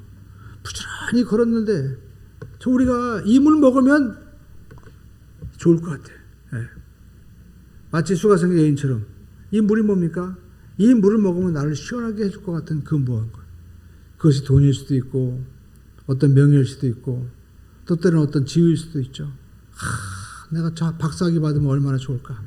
부지런히 걸었는데 우리가 이 물 먹으면 좋을 것 같아요. 마치 수가성의 여인처럼 이 물이 뭡니까? 이 물을 먹으면 나를 시원하게 해줄 것 같은 그 무언가. 그것이 돈일 수도 있고 어떤 명예일 수도 있고 또 때로는 어떤 지위일 수도 있죠. 내가 저 박사학위 받으면 얼마나 좋을까?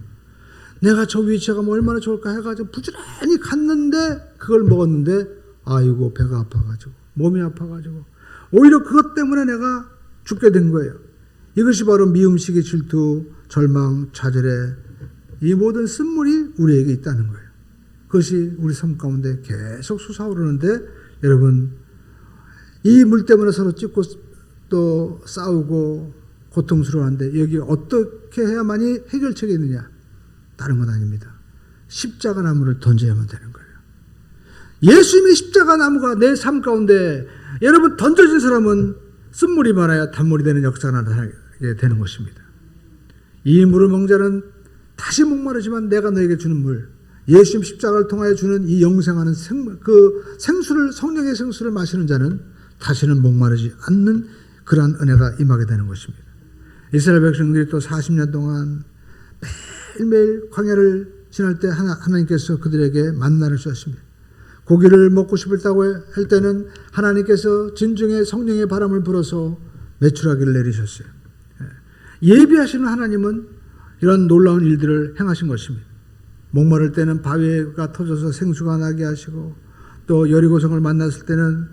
내가 저 위치에 가면 얼마나 좋을까 해가지고 부지런히 갔는데 그걸 먹었는데 아이고 배가 아파가지고 몸이 아파가지고 오히려 그것 때문에 내가 죽게 된 거예요. 이것이 바로 미움식의 질투, 절망, 좌절의 이 모든 쓴물이 우리에게 있다는 거예요. 그것이 우리 삶 가운데 계속 솟아오르는데 여러분 이 물 때문에 서로 찢고 또 싸우고 고통스러워하는데 여기 어떻게 해야만이 해결책이 있느냐? 다른 건 아닙니다. 십자가 나무를 던져야만 되는 거예요. 예수님의 십자가 나무가 내 삶 가운데 여러분 던져진 사람은 쓴물이 많아야 단물이 되는 역사가 나타나게 되는 것입니다. 이 물을 먹는 자는 다시 목마르지만 내가 너에게 주는 물, 예수님 십자가를 통하여 주는 이 영생하는 그 생수를 성령의 생수를 마시는 자는 다시는 목마르지 않는 그러한 은혜가 임하게 되는 것입니다. 이스라엘 백성들이 또 40년 동안 매일매일 광야를 지날 때 하나님께서 그들에게 만나를 주셨습니다. 고기를 먹고 싶다고 할 때는 하나님께서 진중에 성령의 바람을 불어서 메추라기를 내리셨어요. 예비하시는 하나님은 이런 놀라운 일들을 행하신 것입니다. 목마를 때는 바위가 터져서 생수가 나게 하시고 또 여리고성을 만났을 때는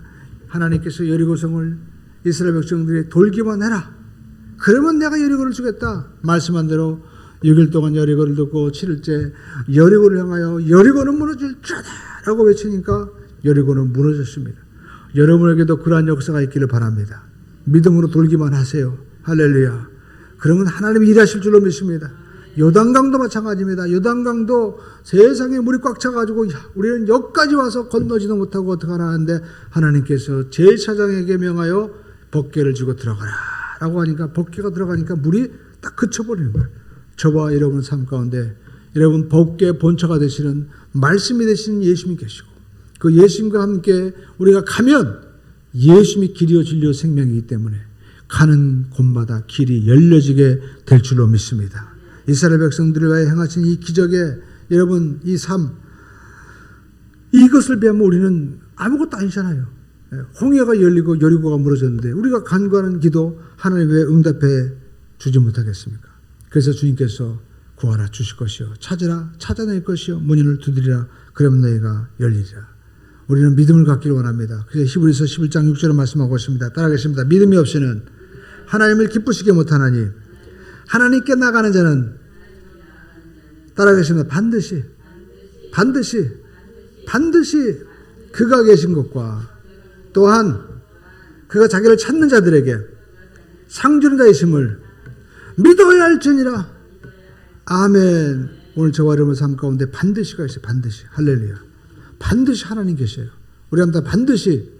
하나님께서 여리고성을 이스라엘 백성들이 돌기만 해라. 그러면 내가 여리고를 주겠다. 말씀한 대로 6일 동안 여리고를 듣고 7일째 여리고를 향하여 여리고는 무너질 자다 라고 외치니까 여리고는 무너졌습니다. 여러분에게도 그러한 역사가 있기를 바랍니다. 믿음으로 돌기만 하세요. 할렐루야. 그러면 하나님이 일하실 줄로 믿습니다. 요단강도 마찬가지입니다. 요단강도 세상에 물이 꽉 차가지고 우리는 여기까지 와서 건너지도 못하고 어떡하나 하는데 하나님께서 제사장에게 명하여 법궤를 쥐고 들어가라 라고 하니까 법궤가 들어가니까 물이 딱 그쳐버리는 거예요. 저와 여러분 삶 가운데 여러분 법궤 본처가 되시는 말씀이 되시는 예수님이 계시고 그 예수님과 함께 우리가 가면 예수님이 길이요 진리요 생명이기 때문에 가는 곳마다 길이 열려지게 될 줄로 믿습니다. 이스라엘 백성들을 위하여 행하신 이 기적의 여러분 이 삶 이것을 비하면 우리는 아무것도 아니잖아요. 홍해가 열리고 여리고가 무너졌는데 우리가 간구하는 기도 하나님 왜 응답해 주지 못하겠습니까? 그래서 주님께서 구하라 주실 것이요 찾으라 찾아낼 것이요 문을 두드리라 그러면 너희가 열리리라. 우리는 믿음을 갖기를 원합니다. 그래서 히브리서 11장 6절에 말씀하고 있습니다. 따라하겠습니다. 믿음이 없이는 하나님을 기쁘시게 못하나니 하나님께 나가는 자는 따라하겠습니다. 반드시 그가 계신 것과 또한 그가 자기를 찾는 자들에게 상 주는 자이심을 믿어야 할지니라. 아멘. 오늘 저와 여러분 삶 가운데 반드시가 있어요. 반드시. 할렐루야. 반드시 하나님 계셔요. 우리 한번 다 반드시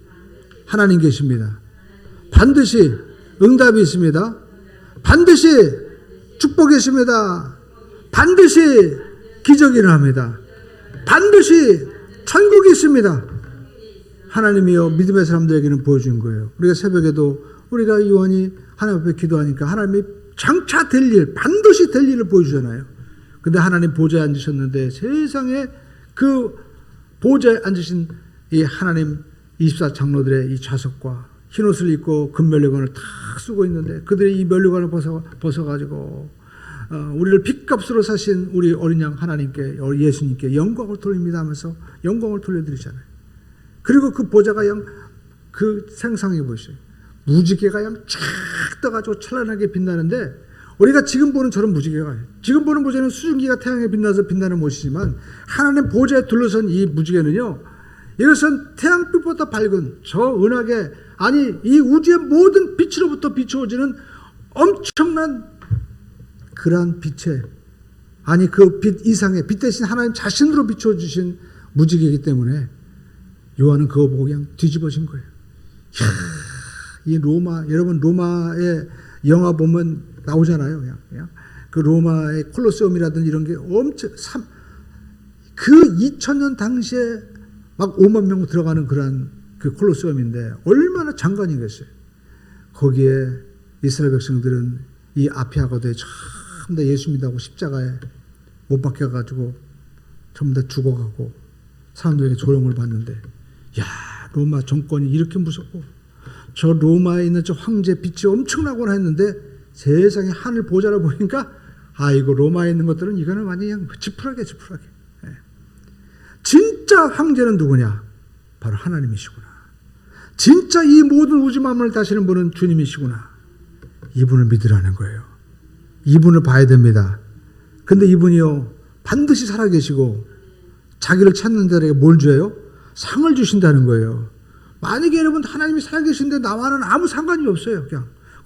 하나님 계십니다. 반드시 응답이 있습니다. 반드시 축복이 있습니다. 반드시 기적이 일어납니다. 반드시 천국이 있습니다. 하나님이요 믿음의 사람들에게는 보여준 거예요. 우리가 새벽에도 우리가 유언이 하나님 앞에 기도하니까 하나님이 장차 될 일, 반드시 될 일을 보여주잖아요. 근데 하나님 보좌에 앉으셨는데 세상에 그 보좌에 앉으신 이 하나님 24장로들의 이 자석과 흰옷을 입고 금면류관을 탁 쓰고 있는데 그들이 이 면류관을 벗어가지고 우리를 핏값으로 사신 우리 어린 양 하나님께 예수님께 영광을 돌립니다 하면서 영광을 돌려드리잖아요. 그리고 그 보좌가 그 생상해 보이세요. 무지개가 쫙 떠가지고 찬란하게 빛나는데 우리가 지금 보는 저런 무지개가 아니에요. 지금 보는 무지개는 수증기가 태양에 빛나서 빛나는 못이지만 하나님 보좌에 둘러선 이 무지개는요. 이것은 태양빛보다 밝은 저 은하계 아니 이 우주의 모든 빛으로부터 비추어지는 엄청난 그러한 빛에 아니 그 빛 이상의 빛 대신 하나님 자신으로 비춰주신 무지개이기 때문에 요한은 그거 보고 그냥 뒤집어진 거예요. 이야, 이 로마 여러분 로마의 영화 보면 나오잖아요. 그냥 그 로마의 콜로세움이라든지 이런 게 엄청 그 2000년 당시에 막 5만 명 들어가는 그런 그 콜로세움인데 얼마나 장관이겠어요. 거기에 이스라엘 백성들은 이 아피아가도에 전부 다 예수 믿다고 십자가에 못 박혀가지고 전부 다 죽어가고 사람들에게 조롱을 받는데 야 로마 정권이 이렇게 무섭고 저 로마에 있는 저 황제 빛이 엄청나구나 했는데 세상에 하늘 보좌를 보니까 아이고 로마에 있는 것들은 이거는 완전히 그냥 지푸라기. 예. 진짜 황제는 누구냐? 바로 하나님이시구나. 진짜 이 모든 우주 만물을 다스리는 분은 주님이시구나. 이분을 믿으라는 거예요. 이분을 봐야 됩니다. 근데 이분이요 반드시 살아계시고 자기를 찾는 자에게 뭘 줘요? 상을 주신다는 거예요. 만약에 여러분 하나님이 살아계신데 나와는 아무 상관이 없어요.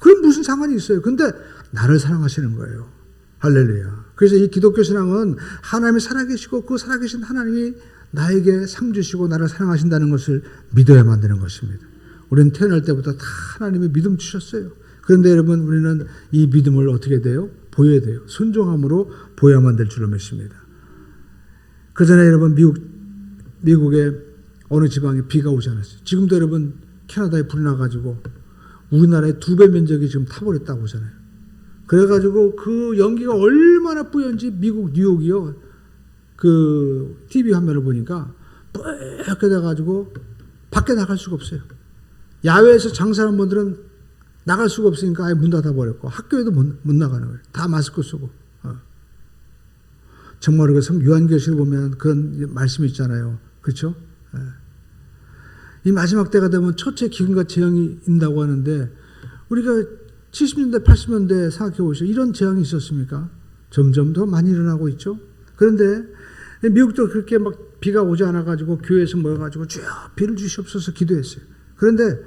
그럼 무슨 상관이 있어요? 근데 나를 사랑하시는 거예요. 할렐루야. 그래서 이 기독교 신앙은 하나님이 살아계시고 그 살아계신 하나님이 나에게 상 주시고 나를 사랑하신다는 것을 믿어야만 되는 것입니다. 우리는 태어날 때부터 다 하나님이 믿음 주셨어요. 그런데 여러분 우리는 이 믿음을 어떻게 돼요? 보여야 돼요. 순종함으로 보여야만 될 줄로 믿습니다. 그 전에 여러분 미국에 어느 지방에 비가 오지 않았어요. 지금도 여러분 캐나다에 불이 나가지고 우리나라의 2배 면적이 지금 타버렸다고 하잖아요. 그래가지고 그 연기가 얼마나 뿌연지 미국 뉴욕이요. 그 TV 화면을 보니까 뿌옇게 돼가지고 밖에 나갈 수가 없어요. 야외에서 장사하는 분들은 나갈 수가 없으니까 아예 문 닫아버렸고 학교에도 못 나가는 거예요. 다 마스크 쓰고. 정말 우리가 요한계시를 보면 그런 말씀이 있잖아요. 그렇죠? 이 마지막 때가 되면 첫째 기근과 재앙이 있다고 하는데 우리가 70년대 80년대 생각해 보시죠. 이런 재앙이 있었습니까? 점점 더 많이 일어나고 있죠. 그런데 미국도 그렇게 막 비가 오지 않아 가지고 교회에서 모여 가지고 주여 비를 주시옵소서 기도했어요. 그런데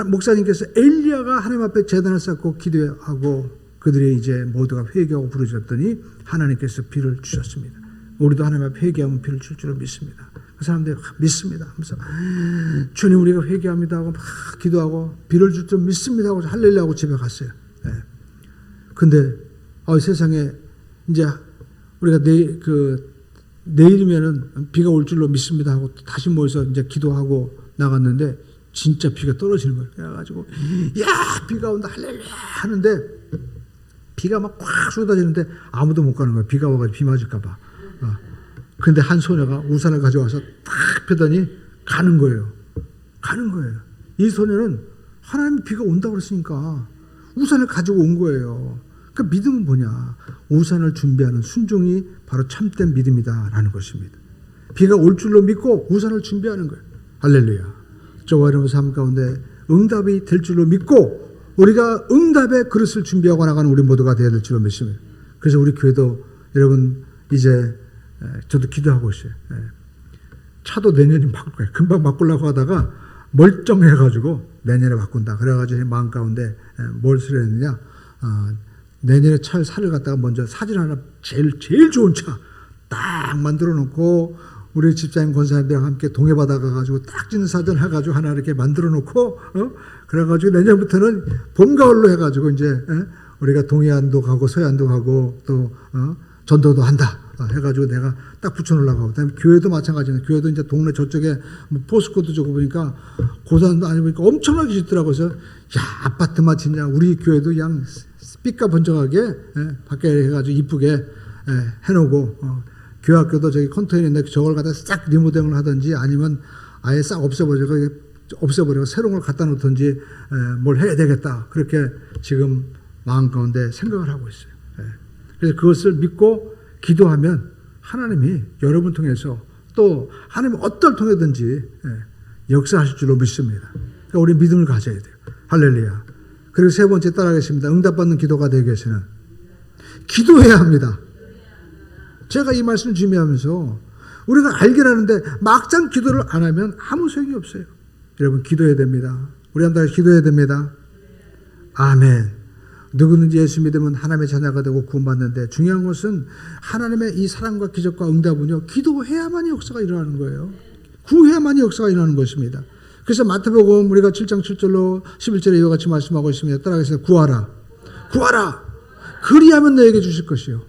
목사님께서 엘리야가 하나님 앞에 제단을 쌓고 기도하고 그들이 이제 모두가 회개하고 부르짖었더니 하나님께서 비를 주셨습니다. 우리도 하나님 앞에 회개하면 비를 줄 줄을 믿습니다. 그 사람들이 믿습니다 하면서 주님 우리가 회개합니다 하고 막 기도하고 비를 줄 줄 믿습니다 하고 할렐루야 하고 집에 갔어요. 근데 세상에 이제 우리가 내일이면은 비가 올 줄로 믿습니다 하고 또 다시 모여서 이제 기도하고 나갔는데 진짜 비가 떨어지는 거예요. 그래가지고 야 비가 온다 할렐루야 하는데 비가 막 꽉 쏟아지는데 아무도 못 가는 거예요. 비가 와가지고 비 맞을까 봐. 근데 한 소녀가 우산을 가져와서 딱 펴더니 가는 거예요. 가는 거예요. 이 소녀는 하나님이 비가 온다고 그랬으니까 우산을 가지고 온 거예요. 그러니까 믿음은 뭐냐? 우산을 준비하는 순종이 바로 참된 믿음이다라는 것입니다. 비가 올 줄로 믿고 우산을 준비하는 거예요. 할렐루야. 저와 여러분 삶 가운데 응답이 될 줄로 믿고 우리가 응답의 그릇을 준비하고 나가는 우리 모두가 되어야 될 줄로 믿습니다. 그래서 우리 교회도 여러분 이제 저도 기도하고 있어요. 차도 내년에 바꿀 거예요. 금방 바꾸려고 하다가 멀쩡해가지고 내년에 바꾼다. 그래가지고 마음 가운데 뭘 수련했느냐. 내년에 차를 사를 갖다가 먼저 사진 하나 제일 좋은 차 딱 만들어 놓고 우리 집사님 권사님들이랑 함께 동해바다 가가지고 딱 찍는 사진 해가지고 하나 이렇게 만들어 놓고 그래가지고 내년부터는 봄 가을로 해가지고 이제 우리가 동해안도 가고 서해안도 가고 또 전도도 한다 해가지고 내가 딱 붙여놓으려고 하고 그다음에 교회도 마찬가지입니다. 교회도 이제 동네 저쪽에 뭐 포스코도 주고 보니까 고산도 아니니까 엄청나게 짓더라고요. 그래서 야 아파트만 짓냐 우리 교회도 그냥 삐까 번쩍하게 밖에 해가지고 이쁘게 해놓고 교회 학교도 저기 컨테이너 있는데 저걸 갖다 싹 리모델링을 하든지 아니면 아예 싹 없애버리고 새로운 걸 갖다 놓든지 뭘 해야 되겠다. 그렇게 지금 마음 가운데 생각을 하고 있어요. 그래서 그것을 믿고 기도하면 하나님이 여러분 통해서 또 하나님이 어떨 통해든지 역사하실 줄로 믿습니다. 그러니까 우리 믿음을 가져야 돼요. 할렐루야. 그리고 세 번째 따라하겠습니다. 응답받는 기도가 되기 위해서는 기도해야 합니다. 제가 이 말씀을 준비하면서 우리가 알긴 하는데 막상 기도를 안 하면 아무 소용이 없어요. 여러분 기도해야 됩니다. 우리 한 달 기도해야 됩니다. 아멘. 누구든지 예수 믿으면 하나님의 자녀가 되고 구원받는데 중요한 것은 하나님의 이 사랑과 기적과 응답은요. 기도해야만이 역사가 일어나는 거예요. 구해야만이 역사가 일어나는 것입니다. 그래서 마태복음 우리가 7장 7절로 11절에 이와 같이 말씀하고 있습니다. 따라가세요. 구하라. 구하라. 그리하면 너에게 주실 것이요.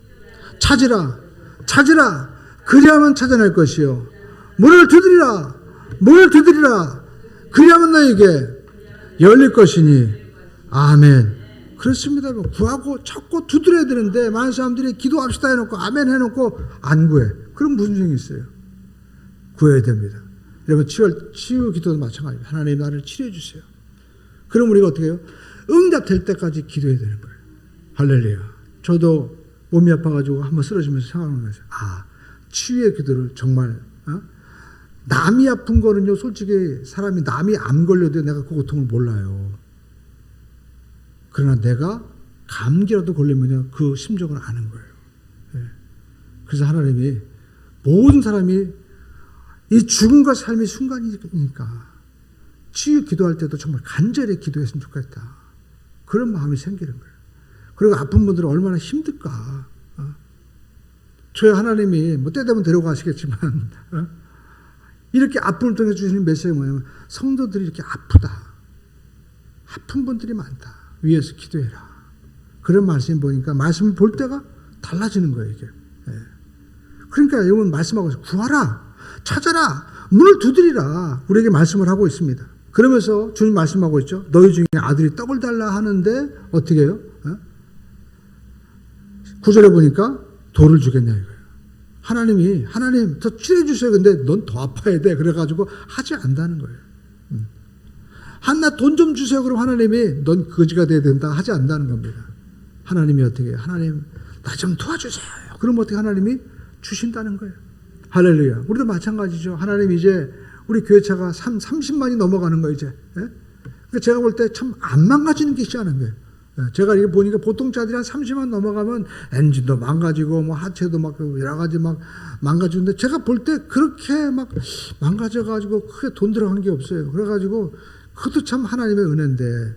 찾으라. 찾으라. 그리하면 찾아낼 것이요. 문을 두드리라. 문을 두드리라. 그리하면 너에게 열릴 것이니. 아멘. 그렇습니다. 구하고 찾고 두드려야 되는데 많은 사람들이 기도합시다 해놓고 아멘 해놓고 안 구해. 그럼 무슨 소용이 있어요? 구해야 됩니다. 여러분 치유 기도도 마찬가지입니다. 하나님 나를 치료해 주세요. 그럼 우리가 어떻게 해요? 응답될 때까지 기도해야 되는 거예요. 할렐루야. 저도 몸이 아파가지고 한번 쓰러지면서 생각하는 거예요. 치유의 기도를 정말 남이 아픈 거는요. 솔직히 사람이 남이 암 걸려도 내가 그 고통을 몰라요. 그러나 내가 감기라도 걸리면요. 그 심정을 아는 거예요. 그래서 하나님이 모든 사람이 이 죽음과 삶의 순간이니까 치유 기도할 때도 정말 간절히 기도했으면 좋겠다. 그런 마음이 생기는 거예요. 그리고 아픈 분들은 얼마나 힘들까. 저희 하나님이 뭐 때 되면 데려가시겠지만 이렇게 아픔을 통해 주시는 메시지가 뭐냐면 성도들이 이렇게 아프다. 아픈 분들이 많다. 위에서 기도해라. 그런 말씀 보니까 말씀을 볼 때가 달라지는 거예요. 이게. 그러니까 여러분 말씀하고 있어요. 구하라. 찾아라. 문을 두드리라. 우리에게 말씀을 하고 있습니다. 그러면서 주님 말씀하고 있죠. 너희 중에 아들이 떡을 달라 하는데 어떻게 해요? 9절에 보니까 돌을 주겠냐 이거예요. 하나님 더 치료해 주세요. 근데 넌 더 아파야 돼. 그래가지고 하지 않는다는 거예요. 나 돈 좀 주세요. 그럼 하나님이 넌 거지가 돼야 된다. 하지 않는다는 겁니다. 하나님이 어떻게 해요? 하나님 나 좀 도와주세요. 그럼 어떻게 하나님이 주신다는 거예요. 할렐루야. 우리도 마찬가지죠. 하나님 이제 우리 교회차가 30만이 넘어가는 거예요. 이제. 그러니까 제가 볼 때 참 안 망가지는 게 시작하는 거예요. 제가 이렇게 보니까 보통 차들이 한 30만 넘어가면 엔진도 망가지고 뭐 하체도 막 여러 가지 막 망가지는데 제가 볼 때 그렇게 막 망가져가지고 크게 돈 들어간 게 없어요. 그래가지고 그것도 참 하나님의 은혜인데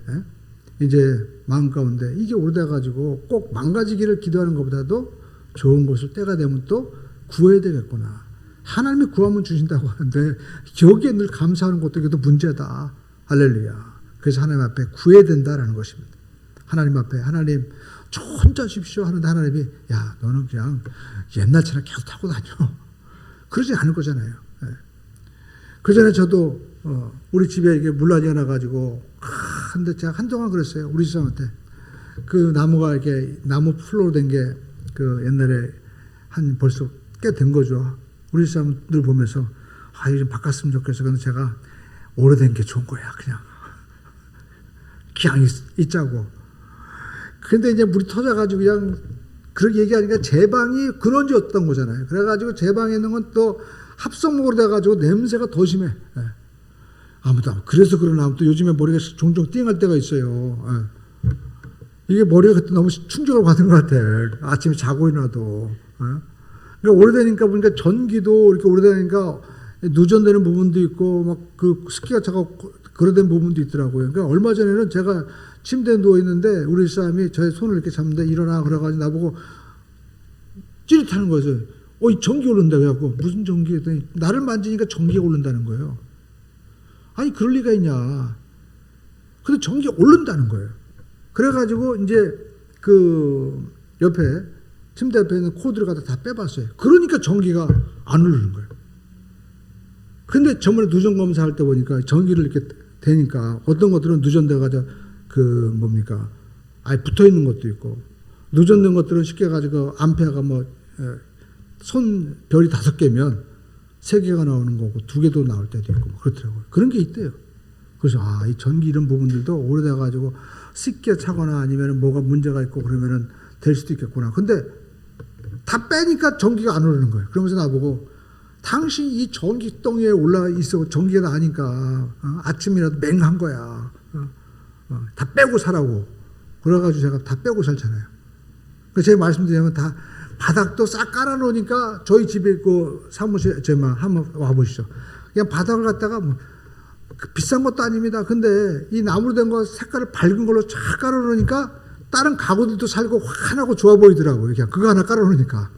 이제 마음 가운데 이게 오래돼가지고 꼭 망가지기를 기도하는 것보다도 좋은 것을 때가 되면 또 구해야 되겠구나. 하나님이 구하면 주신다고 하는데 여기에 늘 감사하는 것도 이게 또 문제다. 할렐루야. 그래서 하나님 앞에 구해야 된다라는 것입니다. 하나님 앞에 하나님 혼자 십시오 하는데 하나님이 야 너는 그냥 옛날처럼 계속 타고 다녀. 그러지 않을 거잖아요. 예. 그 전에 저도 우리 집에 이게 물난이가 나가지고 근데 제가 한동안 그랬어요. 우리 집사람한테 그 나무가 이렇게 나무 풀로 된 게 그 옛날에 한 벌써 꽤 된 거죠. 우리 집사람들 보면서 아 이거 좀 바꿨으면 좋겠어. 근데 제가 오래된 게 좋은 거야. 그냥 그냥 있자고. 근데 이제 물이 터져가지고 그냥 그렇게 얘기하니까 제 방이 근원지였던 거잖아요. 그래가지고 제 방에 있는 건 또 합성목으로 돼가지고 냄새가 더 심해. 예. 아무튼 그래서 그러나 또 요즘에 머리가 종종 띵할 때가 있어요. 예. 이게 머리가 그때 너무 충격을 받은 것 같아. 아침에 자고 일어나도. 예. 그러니까 오래되니까 보니까 전기도 이렇게 오래되니까 누전되는 부분도 있고 막 그 습기가 차고 그러된 부분도 있더라고요. 그러니까 얼마 전에는 제가 침대에 누워 있는데 우리 사람이 저의 손을 이렇게 잡는데 일어나 그래가지고 나보고 찌릿하는 거예요. 이 전기 오른다 그래갖고 무슨 전기? 나를 만지니까 전기가 오른다는 거예요. 아니 그럴 리가 있냐? 근데 전기가 오른다는 거예요. 그래가지고 이제 그 옆에 침대 옆에 있는 코드를 갖다 다 빼봤어요. 그러니까 전기가 안 오르는 거예요. 근데 저번에 누전 검사할 때 보니까 전기를 이렇게 대니까 어떤 것들은 누전돼가지고 그 뭡니까? 아예 붙어 있는 것도 있고 누전된 것들은 쉽게 가지고 암페어가 뭐 손 별이 5개면 3개가 나오는 거고 2개도 나올 때도 있고 뭐 그렇더라고요. 그런 게 있대요. 그래서 이 전기 이런 부분들도 오래돼 가지고 습기가 차거나 아니면 뭐가 문제가 있고 그러면은 될 수도 있겠구나. 근데 다 빼니까 전기가 안 오르는 거예요. 그러면서 나보고 당신 이 전기덩이에 올라 있어 전기가 나니까 아침이라도 맹한 거야. 다 빼고 사라고. 그래가지고 제가 다 빼고 살잖아요. 그래서 제가 말씀드리면 다 바닥도 싹 깔아놓으니까 저희 집에 있고 사무실 제만 한번 와보시죠. 그냥 바닥을 갖다가 뭐 비싼 것도 아닙니다. 근데 이 나무로 된 거 색깔을 밝은 걸로 쫙 깔아놓으니까 다른 가구들도 살고 환하고 좋아 보이더라고요. 그냥 그거 하나 깔아놓으니까.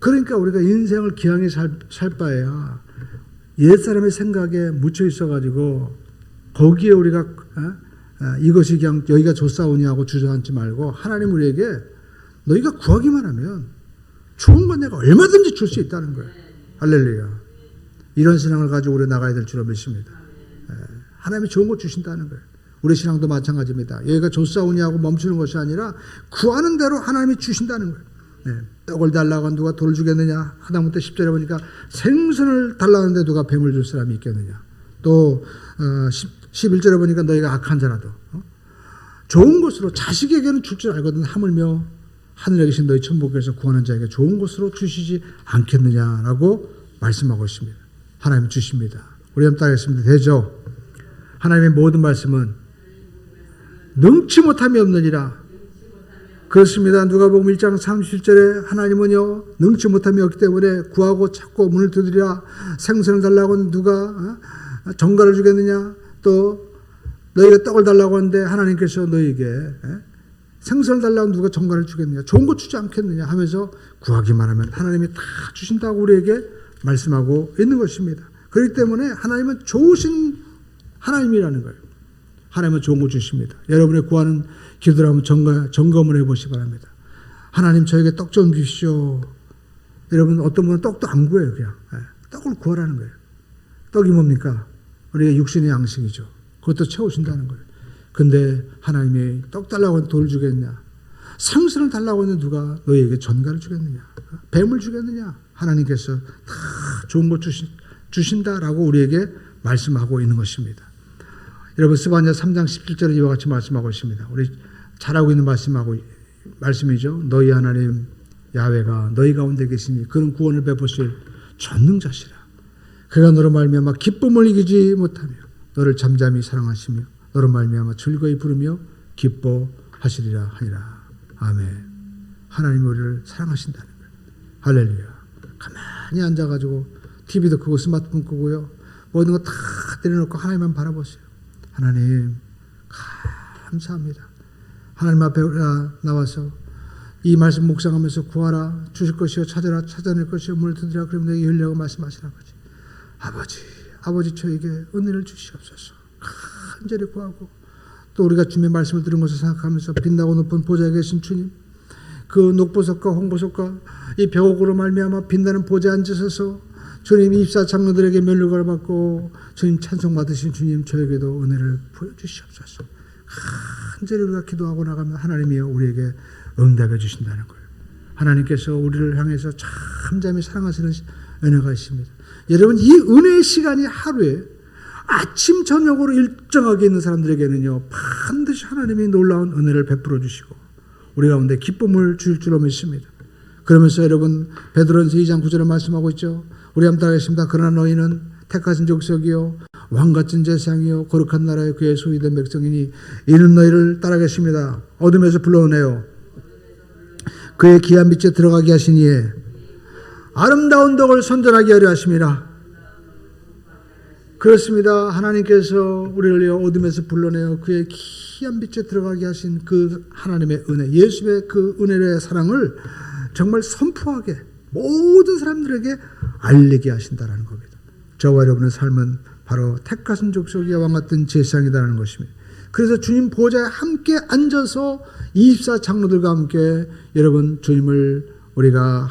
그러니까 우리가 인생을 기왕에 살 바에야 옛사람의 생각에 묻혀 있어가지고 거기에 우리가 이것이 그냥 여기가 좋사오니 하고 주저앉지 말고 하나님 우리에게 너희가 구하기만 하면 좋은 건 내가 얼마든지 줄 수 있다는 거예요. 할렐루야. 이런 신앙을 가지고 우리 나가야 될 줄로 믿습니다. 하나님이 좋은 거 주신다는 거예요. 우리 신앙도 마찬가지입니다. 여기가 좋사오니 하고 멈추는 것이 아니라 구하는 대로 하나님이 주신다는 거예요. 떡을 달라고 하면 누가 돌을 주겠느냐? 하다못해 10절에 보니까 생선을 달라고 하는데 누가 뱀을 줄 사람이 있겠느냐? 또 11절에 보니까 너희가 악한 자라도 좋은 것으로 자식에게는 줄 줄 알거든 하물며 하늘에 계신 너희 천국에서 구하는 자에게 좋은 것으로 주시지 않겠느냐라고 말씀하고 있습니다. 하나님 주십니다. 우리 한번 따르겠습니다. 되죠? 하나님의 모든 말씀은 능치 못함이 없느니라. 그렇습니다. 누가복음 1장 37절에 하나님은요 능치 못함이 없기 때문에 구하고 찾고 문을 두드리라. 생선을 달라고 하는 누가 정갈을 주겠느냐? 또 너희가 떡을 달라고 하는데 하나님께서 너희에게 생선을 달라고 하면 누가 정갈을 주겠느냐? 좋은 거 주지 않겠느냐? 하면서 구하기만 하면 하나님이 다 주신다고 우리에게 말씀하고 있는 것입니다. 그렇기 때문에 하나님은 좋으신 하나님이라는 거예요. 하나님은 좋은 거 주십니다. 여러분의 구하는 기도를 한번 점검을 해보시기 바랍니다. 하나님 저에게 떡 좀 주십시오. 여러분 어떤 분은 떡도 안 구해요. 그냥 떡을 구하라는 거예요. 떡이 뭡니까? 우리가 육신의 양식이죠. 그것도 채우신다는 거예요. 근데 하나님이 떡 달라고 하면 돌을 주겠냐? 생선을 달라고 하면 누가 너희에게 전갈을 주겠느냐? 뱀을 주겠느냐? 하나님께서 다 좋은 것 주신다라고 우리에게 말씀하고 있는 것입니다. 여러분 스바냐 3장 17절에 이와 같이 말씀하고 있습니다. 우리 잘하고 있는 말씀이죠. 너희 하나님 야훼가 너희 가운데 계시니 그는 구원을 베푸실 전능자시라. 그가 너로 말미암아 기쁨을 이기지 못하며 너를 잠잠히 사랑하시며 너로 말미암아 즐거이 부르며 기뻐하시리라 하니라. 아멘. 하나님 우리를 사랑하신다는 거예요. 할렐루야. 가만히 앉아가지고 TV도 끄고 스마트폰 끄고요. 모든 거 다 내려놓고 하나님만 바라보세요. 하나님 감사합니다. 하나님 앞에 나와서 이 말씀 묵상하면서 구하라 주실 것이요 찾아라 찾아낼 것이요 문을 두드리라 그러면 내게 열려고 말씀하시는 아버지 아버지 저에게 은혜를 주시옵소서. 간절히 구하고 또 우리가 주님의 말씀을 들은 것을 생각하면서 빛나고 높은 보좌에 계신 주님, 그 녹보석과 홍보석과 이 벽옥으로 말미암아 빛나는 보좌에 앉으셔서 주님 24 장로들에게 면류관을 받고 주님 찬송 받으신 주님, 저에게도 은혜를 보여주시옵소서. 간절히 우리가 기도하고 나가면 하나님이 우리에게 응답해 주신다는 거예요. 하나님께서 우리를 향해서 잠잠히 사랑하시는 은혜가 있습니다. 여러분, 이 은혜의 시간이 하루에 아침 저녁으로 일정하게 있는 사람들에게는요, 반드시 하나님이 놀라운 은혜를 베풀어 주시고 우리 가운데 기쁨을 주실 줄로 믿습니다. 그러면서 여러분, 베드로전서 2장 9절에 말씀하고 있죠. 우리 한번 따라하겠습니다. 그러나 너희는 택하신 족속이요 왕같은 제사장이요 거룩한 나라의 그의 소유된 백성이니 이는 너희를 따라가겠습니다. 어둠에서 불러오네요. 그의 귀한 빛에 들어가게 하시니에 아름다운 덕을 선전하게 하려 하심이라. 그렇습니다. 하나님께서 우리를 어둠에서 불러내어 그의 귀한 빛에 들어가게 하신 그 하나님의 은혜, 예수의 그 은혜의 사랑을 정말 선포하게 모든 사람들에게 알리게 하신다는 겁니다. 저와 여러분의 삶은 바로 택하신 족속의 왕 같은 제사장이라는 것입니다. 그래서 주님 보좌에 함께 앉아서 24 장로들과 함께 여러분 주님을 우리가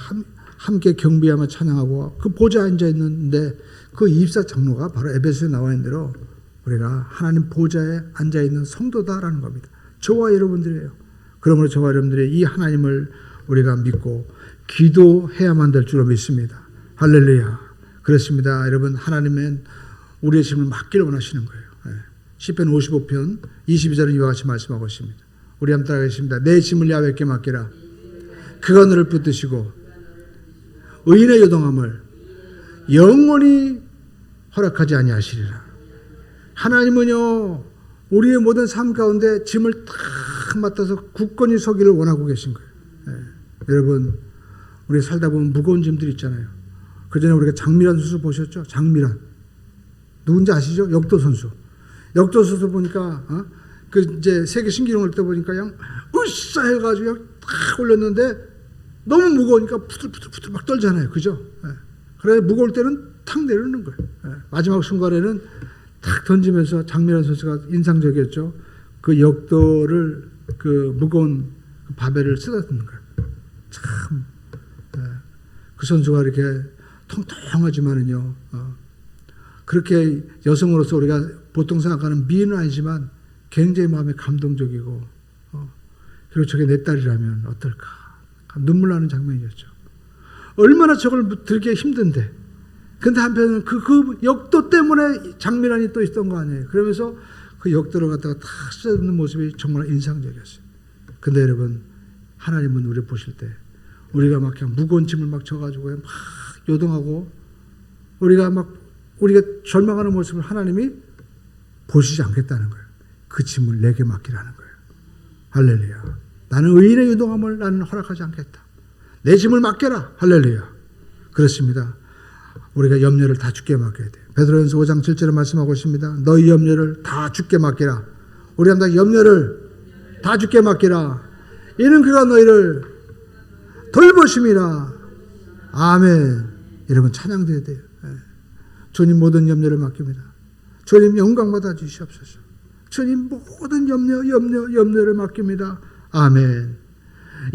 함께 경배하며 찬양하고 그 보좌에 앉아 있는데 그 24 장로가 바로 에베소에 나와 있는 대로 우리가 하나님 보좌에 앉아 있는 성도다라는 겁니다. 저와 여러분들이에요. 그러므로 저와 여러분들이 이 하나님을 우리가 믿고 기도해야만 될 줄로 믿습니다. 할렐루야. 그렇습니다. 여러분, 하나님은 우리의 짐을 맡기를 원하시는 거예요. 시편 55편 22절은 이와 같이 말씀하고 있습니다. 우리 한번 따라하겠습니다. 내 짐을 야훼께 맡기라. 그가 너를 붙드시고 의인의 요동함을 영원히 허락하지 아니하시리라. 하나님은요, 우리의 모든 삶 가운데 짐을 탁 맡아서 굳건히 서기를 원하고 계신 거예요. 여러분, 우리 살다 보면 무거운 짐들이 있잖아요. 그전에 우리가 장미란 선수 보셨죠? 장미란. 누군지 아시죠? 역도 선수. 역도 선수 보니까, 그 이제 세계 신기록을 때 보니까 그냥 으쌰 해가지고 그냥 탁 올렸는데 너무 무거우니까 부들부들 막 떨잖아요. 그죠? 그래, 무거울 때는 탁 내려놓는 거예요. 마지막 순간에는 탁 던지면서 장미란 선수가 인상적이었죠. 그 역도를 그 무거운 그 바벨을 쓰다듬는 거예요. 참, 그 선수가 이렇게 통통하지만은요, 그렇게 여성으로서 우리가 보통 생각하는 미인은 아니지만 굉장히 마음이 감동적이고, 그리고 저게 내 딸이라면 어떨까. 눈물 나는 장면이었죠. 얼마나 저걸 들기 힘든데. 근데 한편은 그 역도 때문에 장미란이 또 있던 거 아니에요. 그러면서 그 역도를 갖다가 탁 쓰는 모습이 정말 인상적이었어요. 근데 여러분, 하나님은 우리 보실 때 우리가 막 그냥 무거운 짐을 막 져가지고 막 요동하고 우리가 절망하는 모습을 하나님이 보시지 않겠다는 거예요. 그 짐을 내게 맡기라는 거예요. 할렐루야. 나는 의인의 요동함을 나는 허락하지 않겠다. 내 짐을 맡겨라. 할렐루야. 그렇습니다. 우리가 염려를 다 주께 맡겨야 돼요. 베드로전서 5장 7절에 말씀하고 있습니다. 너희 염려를 다 주께 맡기라. 우리 한다 염려를 다 주께 맡기라. 이는 그가 너희를 돌보심이라. 아멘. 여러분 찬양돼야 돼요. 주님 모든 염려를 맡깁니다. 주님 영광 받아 주시옵소서. 주님 모든 염려를 맡깁니다. 아멘.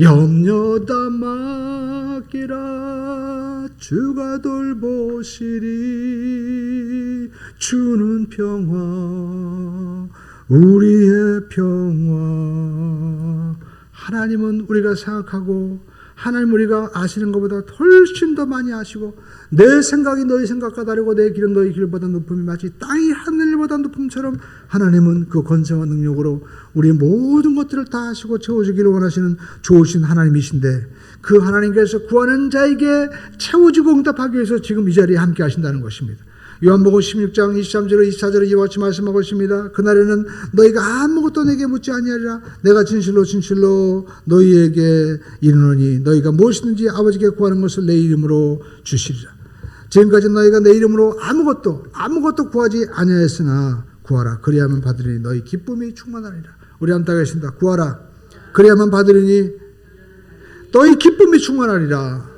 염려 다 맡기라. 주가 돌보시리. 주는 평화, 우리의 평화. 하나님은 우리가 생각하고 하나님 우리가 아시는 것보다 훨씬 더 많이 아시고, 내 생각이 너희 생각과 다르고 내 길은 너희 길보다 높음이 마치 땅이 하늘보다 높음처럼 하나님은 그 권세와 능력으로 우리의 모든 것들을 다 아시고 채워주기를 원하시는 좋으신 하나님이신데, 그 하나님께서 구하는 자에게 채워주고 응답하기 위해서 지금 이 자리에 함께 하신다는 것입니다. 요한복음 16장 23절에 24절에 이와 같이 말씀하고 있습니다. 그날에는 너희가 아무것도 내게 묻지 아니하리라. 내가 진실로 진실로 너희에게 이르노니 너희가 무엇이든지 아버지께 구하는 것을 내 이름으로 주시리라. 지금까지 너희가 내 이름으로 아무것도 구하지 아니하였으나 구하라. 그리하면 받으리니 너희 기쁨이 충만하리라. 우리 한번 따겠습니다. 구하라. 그리하면 받으리니 너희 기쁨이 충만하리라.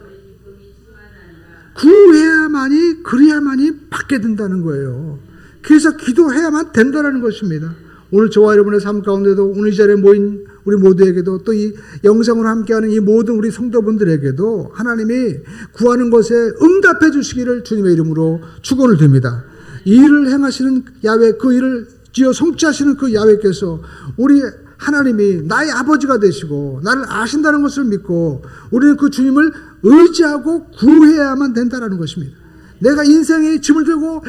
그래야만이 받게 된다는 거예요. 그래서 기도해야만 된다는 것입니다. 오늘 저와 여러분의 삶 가운데도 오늘 이 자리에 모인 우리 모두에게도 또 이 영상으로 함께하는 이 모든 우리 성도분들에게도 하나님이 구하는 것에 응답해 주시기를 주님의 이름으로 축원을 드립니다. 이 일을 행하시는 야훼, 그 일을 지어 성취하시는 그 야훼께서 우리 하나님이 나의 아버지가 되시고 나를 아신다는 것을 믿고 우리는 그 주님을 의지하고 구해야만 된다는 것입니다. 내가 인생의 짐을 들고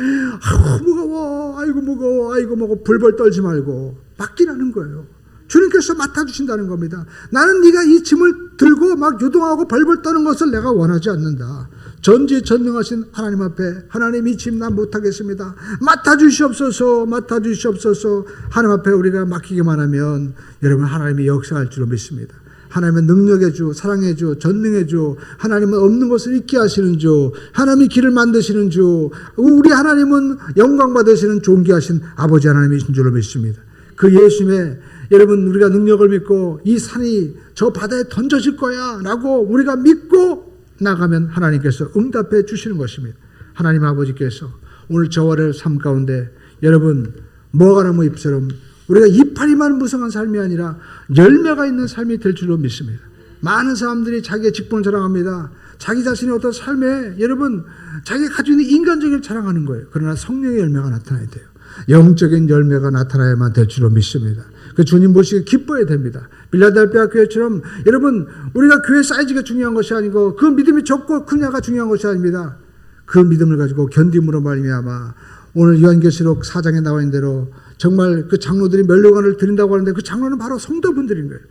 무거워, 아이고 무거워, 아이고 무거워 벌벌 떨지 말고 맡기라는 거예요. 주님께서 맡아주신다는 겁니다. 나는 네가 이 짐을 들고 막 유동하고 벌벌 떠는 것을 내가 원하지 않는다. 전지전능하신 하나님 앞에 하나님 이 짐 난 못하겠습니다. 맡아주시옵소서, 맡아주시옵소서. 하나님 앞에 우리가 맡기기만 하면 여러분 하나님이 역사할 줄로 믿습니다. 하나님은 능력의 주, 사랑의 주, 전능의 주, 하나님은 없는 것을 있게 하시는 주, 하나님이 길을 만드시는 주, 우리 하나님은 영광 받으시는 존귀하신 아버지 하나님이신 줄로 믿습니다. 그 예수님의 여러분 우리가 능력을 믿고 이 산이 저 바다에 던져질 거야 라고 우리가 믿고 나가면 하나님께서 응답해 주시는 것입니다. 하나님 아버지께서 오늘 저와의 삶 가운데 여러분 먹어나무 잎처럼 우리가 이파리만 무성한 삶이 아니라 열매가 있는 삶이 될 줄로 믿습니다. 많은 사람들이 자기의 직분을 자랑합니다. 자기 자신의 어떤 삶에 여러분 자기가 가지고 있는 인간적인 자랑하는 거예요. 그러나 성령의 열매가 나타나야 돼요. 영적인 열매가 나타나야만 될 줄로 믿습니다. 그 주님 보시기 기뻐야 됩니다. 빌라델피아 교회처럼 여러분 우리가 교회 사이즈가 중요한 것이 아니고 그 믿음이 적고 크냐가 중요한 것이 아닙니다. 그 믿음을 가지고 견딤으로 말미암아 오늘 요한계시록 4장에 나와 있는 대로 정말 그 장로들이 멸류관을 드린다고 하는데 그 장로는 바로 성도분들인 거예요.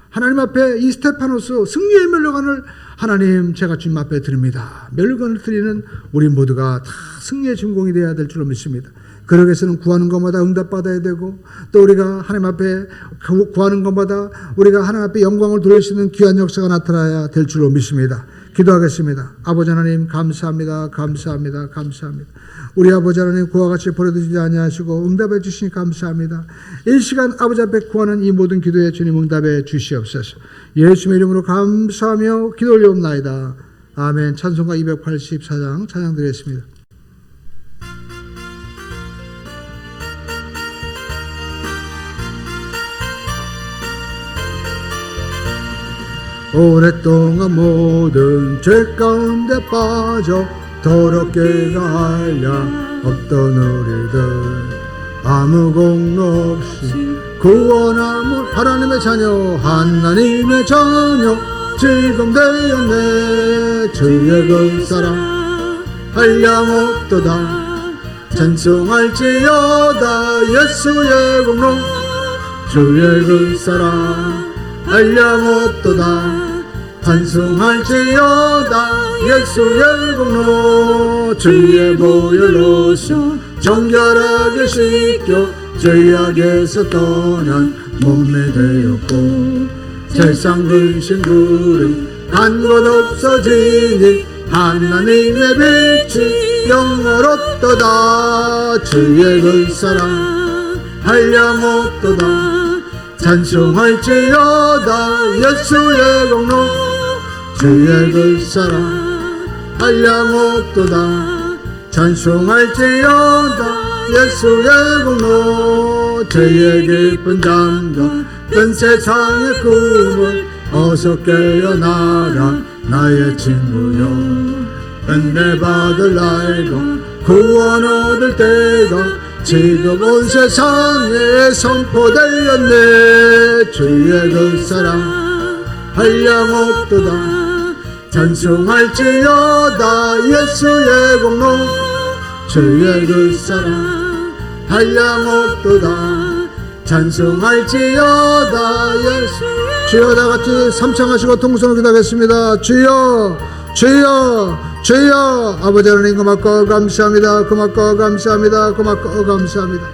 하나님 앞에 이 스테파노스 승리의 멸류관을 하나님 제가 주님 앞에 드립니다. 멸류관을 드리는 우리 모두가 다 승리의 주인공이 되어야 될 줄로 믿습니다. 그러기 위해서는 구하는 것마다 응답받아야 되고 또 우리가 하나님 앞에 구하는 것마다 우리가 하나님 앞에 영광을 돌리시는 귀한 역사가 나타나야 될 줄로 믿습니다. 기도하겠습니다. 아버지 하나님 감사합니다. 감사합니다. 감사합니다. 우리 아버지 하나님 그와 같이 버려두지 아니하시고 응답해 주시니 감사합니다. 이 시간 아버지 앞에 구하는 이 모든 기도에 주님 응답해 주시옵소서. 예수님의 이름으로 감사하며 기도 올려옵나이다. 아멘. 찬송가 284장 찬양 드리겠습니다. 오랫동안 모든 죄 가운데 빠져 더럽게 가야 없던 우리들 아무 공로 없이 구원함을 하나님의 자녀 하나님의 자녀 지금 되었네. 주의 그 사랑 한량없도다. 찬송할지어다 예수의 공로 주의 그 사랑 한량없도다. 찬송할지어다 예수의 공로 주의 보혈로서 정결하게 씻겨 죄악에서 떠난 몸매 되었고 세상 근심 구름 한 것 없어지니 하나님의 빛이 영원롭도다. 주의 그 사랑 한량없도다. 찬송할지어다 예수의 공로 주의 그 사랑 한량없도다. 찬송할지어다 예수의 공로 죄의 깊은 잠과 큰 세상의 꿈을 어서 깨어나라 나의 친구여. 은혜 받을 날과 구원 얻을 때가 지금 온 세상에 선포되었네. 주의 그 사랑 한량없도다. 찬송할지어다 예수의 공로 주의 그 사랑 한량없도다. 찬송할지어다 예수. 주여 다같이 삼창하시고 통성을 기도하겠습니다. 주여 주여 주여. 아버지 하나님 고맙고 감사합니다. 고맙고 감사합니다. 고맙고 감사합니다.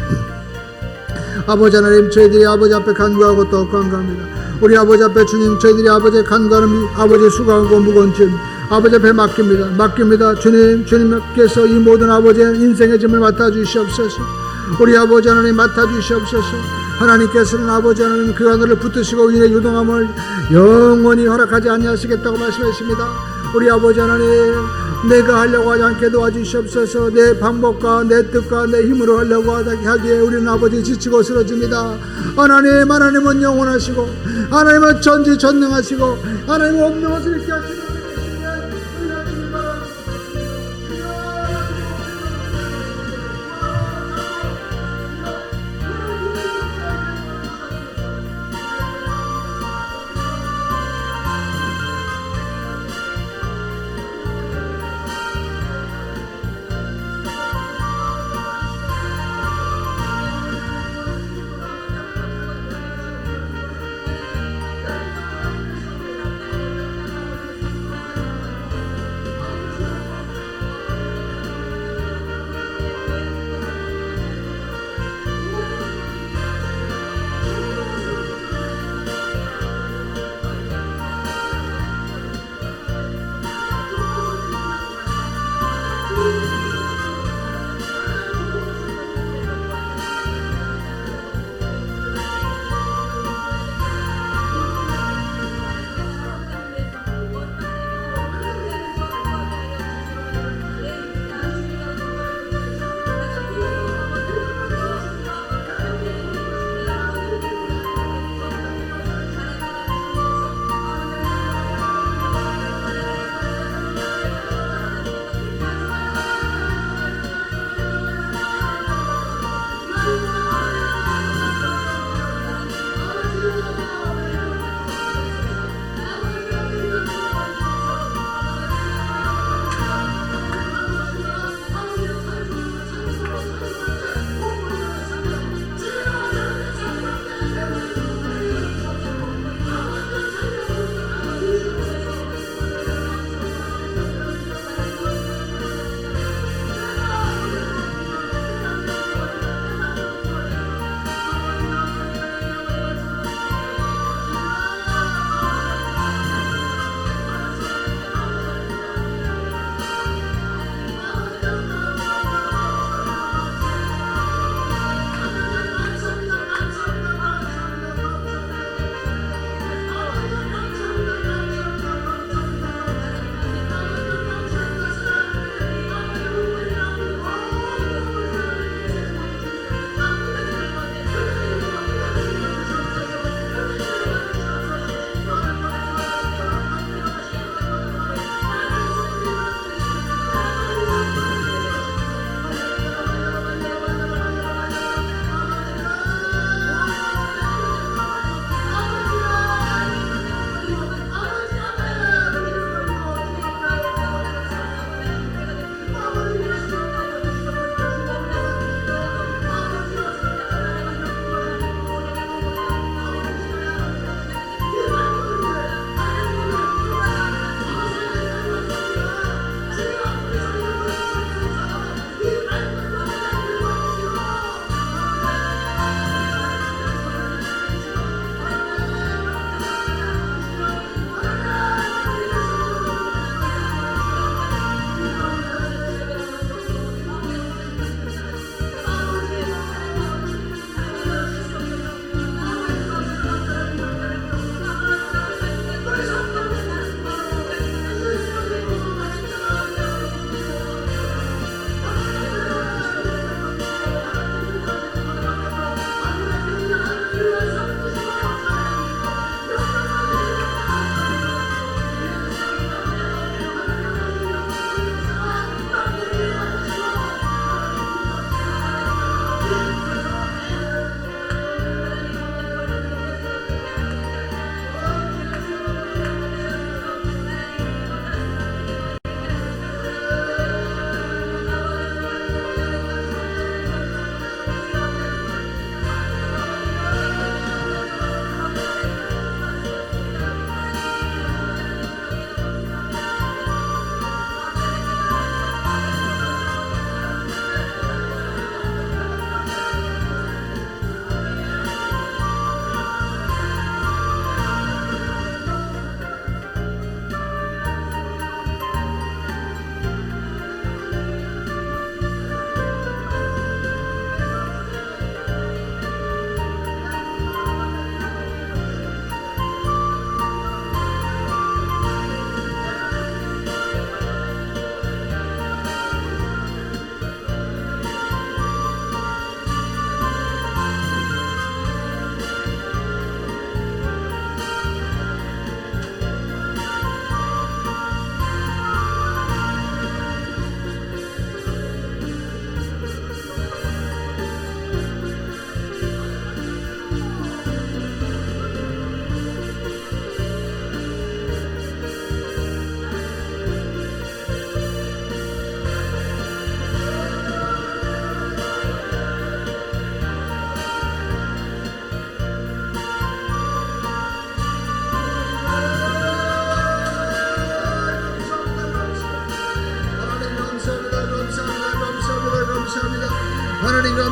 아버지 하나님 저희들이 아버지 앞에 간구하고 또 간구합니다. 우리 아버지 앞에 주님 저희들이 아버지 간구하는 아버지 수고하고 무거운 짐 아버지 앞에 맡깁니다. 주님 주님께서 이 모든 아버지의 인생의 짐을 맡아주시옵소서. 우리 아버지 하나님 맡아주시옵소서. 하나님께서는 아버지 하나님 그 하늘을 붙드시고 인의 유동함을 영원히 허락하지 아니하시겠다고 말씀하십니다. 우리 아버지 하나님 내가 하려고 하지 않게 도와주시옵소서. 내 방법과 내 뜻과 내 힘으로 하려고 하기에 우리는 아버지 지치고 쓰러집니다. 하나님은 영원하시고 하나님은 전지전능하시고 하나님은 없는 것을 있게 하시는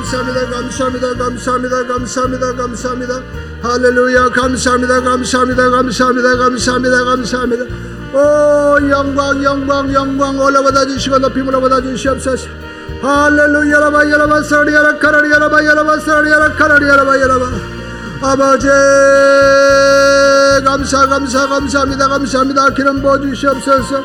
감사합니다. 감사합니다. 감사합니다. 감사합니다. 감사합니다. 할렐루야. 감사합니다. 감사합니다. 감사합니다. 감사합니다. 감사합니다. 오 영광 영광 영광 올라받아 주시고 높임을 올라받아 주시옵소서. 할렐루야. 라바 야라바 사리야라 카라리야라 바야라바 사리야라 카라리야라 야라바. 아버지 감사합니다. 감사합니다. 기름 부어 주시옵소서.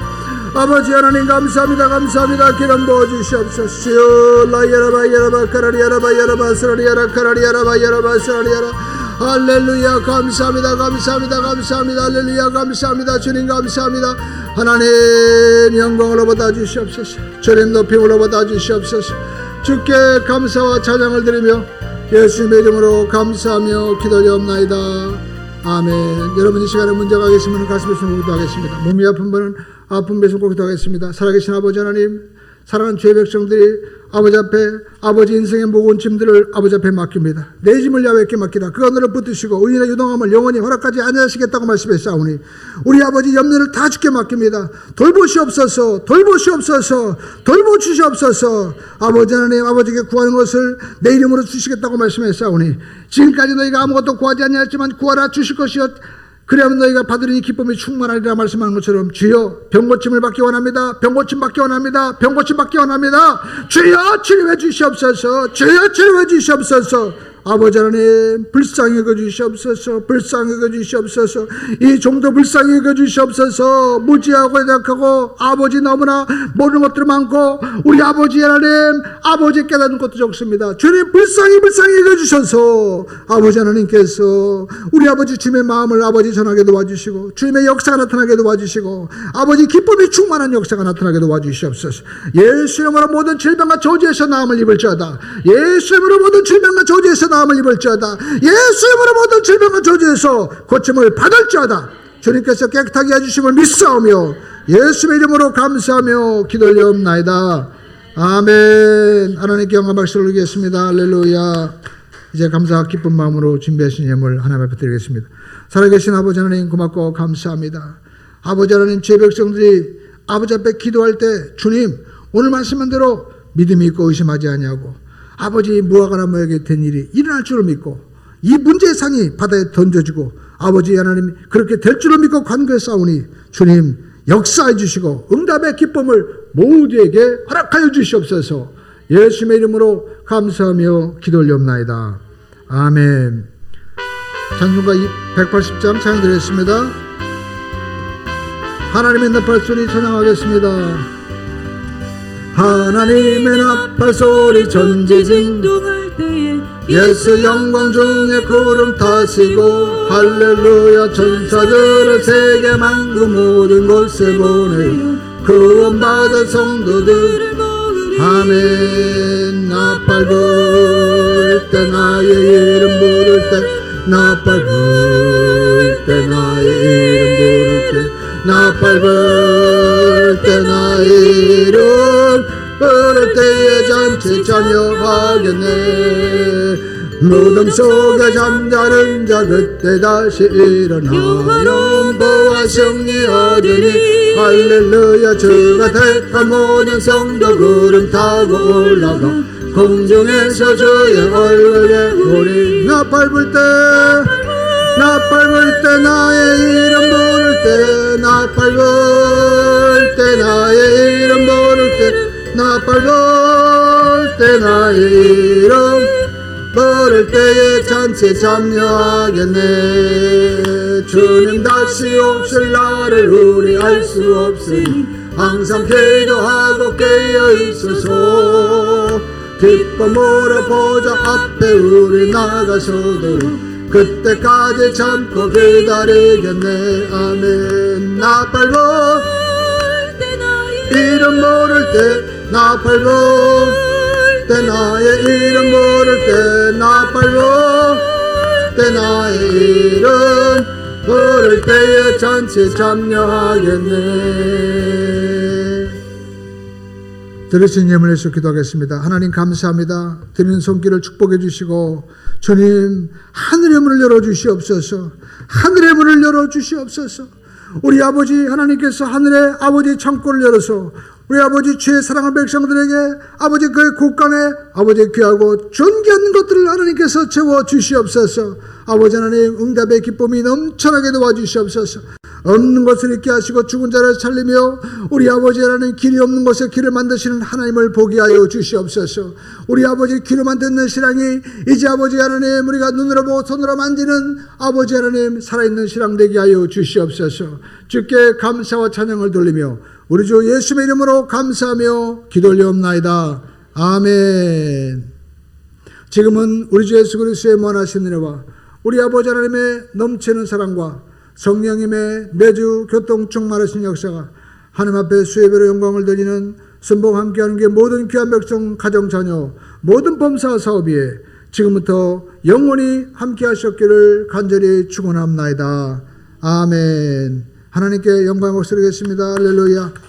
아버지 하나님 감사합니다. 감사합니다. 기름 부어 주시옵소서. 라야라바 카라리야라 사리야라 카라리야라 바야라바 사리야라. 할렐루야. 감사합니다. 할렐루야. 감사합니다. 주님 감사합니다. 하나님 영광으로 받아 주시옵소서. 주님 높임으로 받아 주시옵소서. 주께 감사와 찬양을 드리며 예수님의 이름으로 감사하며 기도드리옵나이다. 아멘. 여러분 이 시간에 문제가 계시면 가슴에 손을 기도하겠습니다. 몸이 아픈 분은 아픈 배송 꼭 기도하겠습니다. 살아계신 아버지 하나님, 사랑하는 죄의 백성들이 아버지 앞에 아버지 인생의 무거운 짐들을 아버지 앞에 맡깁니다. 내 짐을 야훼께 맡기라. 그 하늘을 붙드시고 의인의 유동함을 영원히 허락하지 아니하시겠다고 말씀했사오니 우리 아버지 염려를 다 주께 맡깁니다. 돌보시옵소서. 돌보주시옵소서. 아버지 하나님, 아버지께 구하는 것을 내 이름으로 주시겠다고 말씀했사오니 지금까지 너희가 아무것도 구하지 아니하였지만 구하라 주실 것이었 그래야만 너희가 받으리니 기쁨이 충만하리라 말씀하는 것처럼 주여 병고침을 받기 원합니다. 병고침 받기 원합니다. 주여 치료해 주시옵소서. 아버지 하나님 불쌍히 여겨주시옵소서. 이 종도 불쌍히 여겨주시옵소서. 무지하고 약하고 아버지 너무나 모르는 것들 많고 우리 아버지 하나님 아버지 깨닫는 것도 적습니다. 주님 불쌍히 여겨주셔서 아버지 하나님께서 우리 아버지 주님의 마음을 아버지 전하게 도와주시고 주님의 역사가 나타나게 도와주시고 아버지 기쁨이 충만한 역사가 나타나게 도와주시옵소서. 예수 이름으로 모든 질병과 저주에서 나음을 입을지어다. 예수 이름으로 모든 질병과 저주에서 나음을 입을지어다. 예수 이름으로 모든 질병과 저주에서 고침을 받을지어다. 주님께서 깨끗하게 해주심을 믿사오며 예수의 이름으로 감사하며 기도드리옵나이다. 아멘. 하나님께 영광 박수를 올리겠습니다. 할렐루야. 이제 감사와 기쁜 마음으로 준비하신 예물 하나님 앞에 드리겠습니다. 살아계신 아버지 하나님 고맙고 감사합니다. 아버지 하나님 죄 백성들이 아버지 앞에 기도할 때 주님 오늘 말씀한 대로 믿음이 있고 의심하지 아니하고 아버지 무화과나 모에게 된 일이 일어날 줄을 믿고 이 문제의 상이 바다에 던져지고 아버지 하나님 그렇게 될 줄을 믿고 간구했사오니 주님 역사해 주시고 응답의 기쁨을 모두에게 허락하여 주시옵소서. 예수님의 이름으로 감사하며 기도드리옵나이다. 아멘. 찬송가 180장 찬양드리겠습니다. 하나님의 나팔 소리 찬양하겠습니다. 하나님의 나팔 소리 전지 진동할 때에 예수 영광 중에 구름 타시고 할렐루야 천사들을 세계 만국 모든 곳에 보내요 구원받은 성도들 아멘. 나팔 불 때 나의 이름 부를 때 나팔 불 때 나의 이름 부를 때 나팔 불 때 나의 이름 부를 때에 잔치 참여하겠네. 무덤 속에 잠자는 자 그때 다시 일어나 영보와 승리 얻으니 할렐루야. 주가 택한 모든 성도 구름 타고 올라가 공중에서 주의 얼굴에 우리 나팔 불 때 나의 이름 부를 때 나팔 불 때 나의 이름 부를 때 나팔 불 때 나의 이름 부를 때에 잔치에 참여하겠네. 주님 다시 오실 날을 우리 알 수 없으니 항상 기도하고 깨어 있어서 기쁨으로 보좌 앞에 우리 나가서도록 그때까지 참고 기다리겠네. 아멘. 나팔 불 이름 부를 때 나팔 불 때 나의 이름 부를 때 나팔 불 때 나의 이름 부를 때에 잔치에 참여하겠네. 들으신 예물 예수 기도하겠습니다. 하나님 감사합니다. 드리는 손길을 축복해 주시고 주님 하늘의 문을 열어주시옵소서. 하늘의 문을 열어주시옵소서. 우리 아버지 하나님께서 하늘의 아버지 창고를 열어서 우리 아버지 주의 사랑하는 백성들에게 아버지 그의 곳간에 아버지 귀하고 존귀한 것들을 하나님께서 채워 주시옵소서. 아버지 하나님 응답의 기쁨이 넘쳐나게 도와주시옵소서. 없는 것을 있게 하시고 죽은 자를 살리며 우리 아버지 하나님 길이 없는 곳에 길을 만드시는 하나님을 보게 하여 주시옵소서. 우리 아버지 귀로 만드는 신앙이 이제 아버지 하나님 우리가 눈으로 보고 손으로 만지는 아버지 하나님 살아있는 신앙 되게 하여 주시옵소서. 주께 감사와 찬양을 돌리며 우리 주 예수의 이름으로 감사하며 기도 올리옵나이다. 아멘. 지금은 우리 주 예수 그리스도의 무한하신 은혜와 우리 아버지 하나님의 넘치는 사랑과 성령님의 매주 교통 충만하신 역사가 하나님 앞에 수예배로 영광을 드리는 순복 함께하는 게 모든 귀한 백성 가정 자녀 모든 범사 사업위에 지금부터 영원히 함께하셨기를 간절히 축원합나이다. 아멘. 하나님께 영광을 드리겠습니다. 할렐루야.